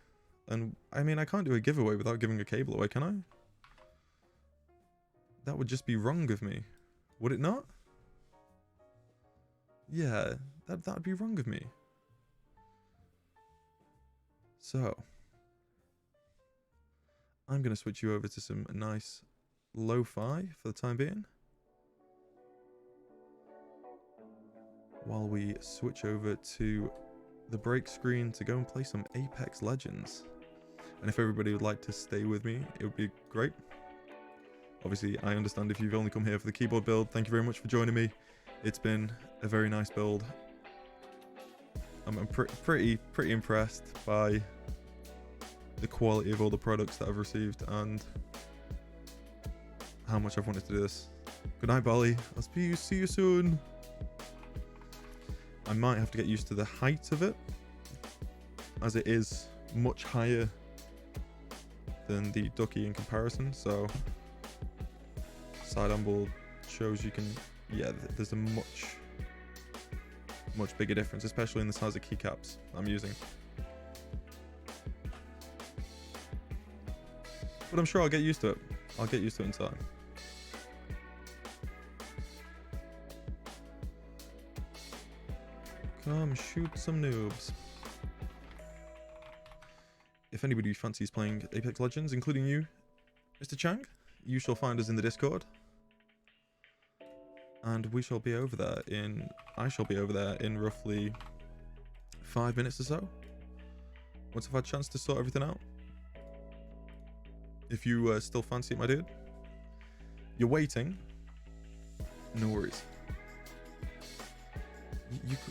And I mean, I can't do a giveaway without giving a cable away, can I? That would just be wrong of me. Would it not? Yeah, that would be wrong of me. So I'm going to switch you over to some nice lo-fi for the time being, while we switch over to the break screen to go and play some Apex Legends. And if everybody would like to stay with me, it would be great. Obviously, I understand if you've only come here for the keyboard build. Thank you very much for joining me. It's been a very nice build. I'm pretty impressed by the quality of all the products that I've received and how much I've wanted to do this. Good night, Bolly. I'll see you soon. I might have to get used to the height of it, as it is much higher than the Ducky in comparison. So side on shows you can, yeah, there's a much bigger difference, especially in the size of keycaps I'm using. But I'm sure I'll get used to it. I'll get used to it in time. Come shoot some noobs. If anybody fancies playing Apex Legends, including you, Mr. Chang, you shall find us in the Discord. And we shall be over there in... I shall be over there in roughly 5 minutes or so. Once I've had a chance to sort everything out. If you still fancy it, my dude. You're waiting. No worries.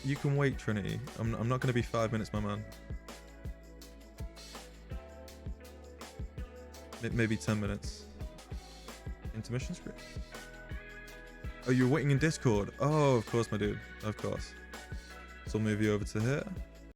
You can wait, Trinity. I'm not going to be 5 minutes, my man. Maybe 10 minutes. Intermission script? Oh, you're waiting in Discord? Oh, of course, my dude. Of course. So I'll move you over to here.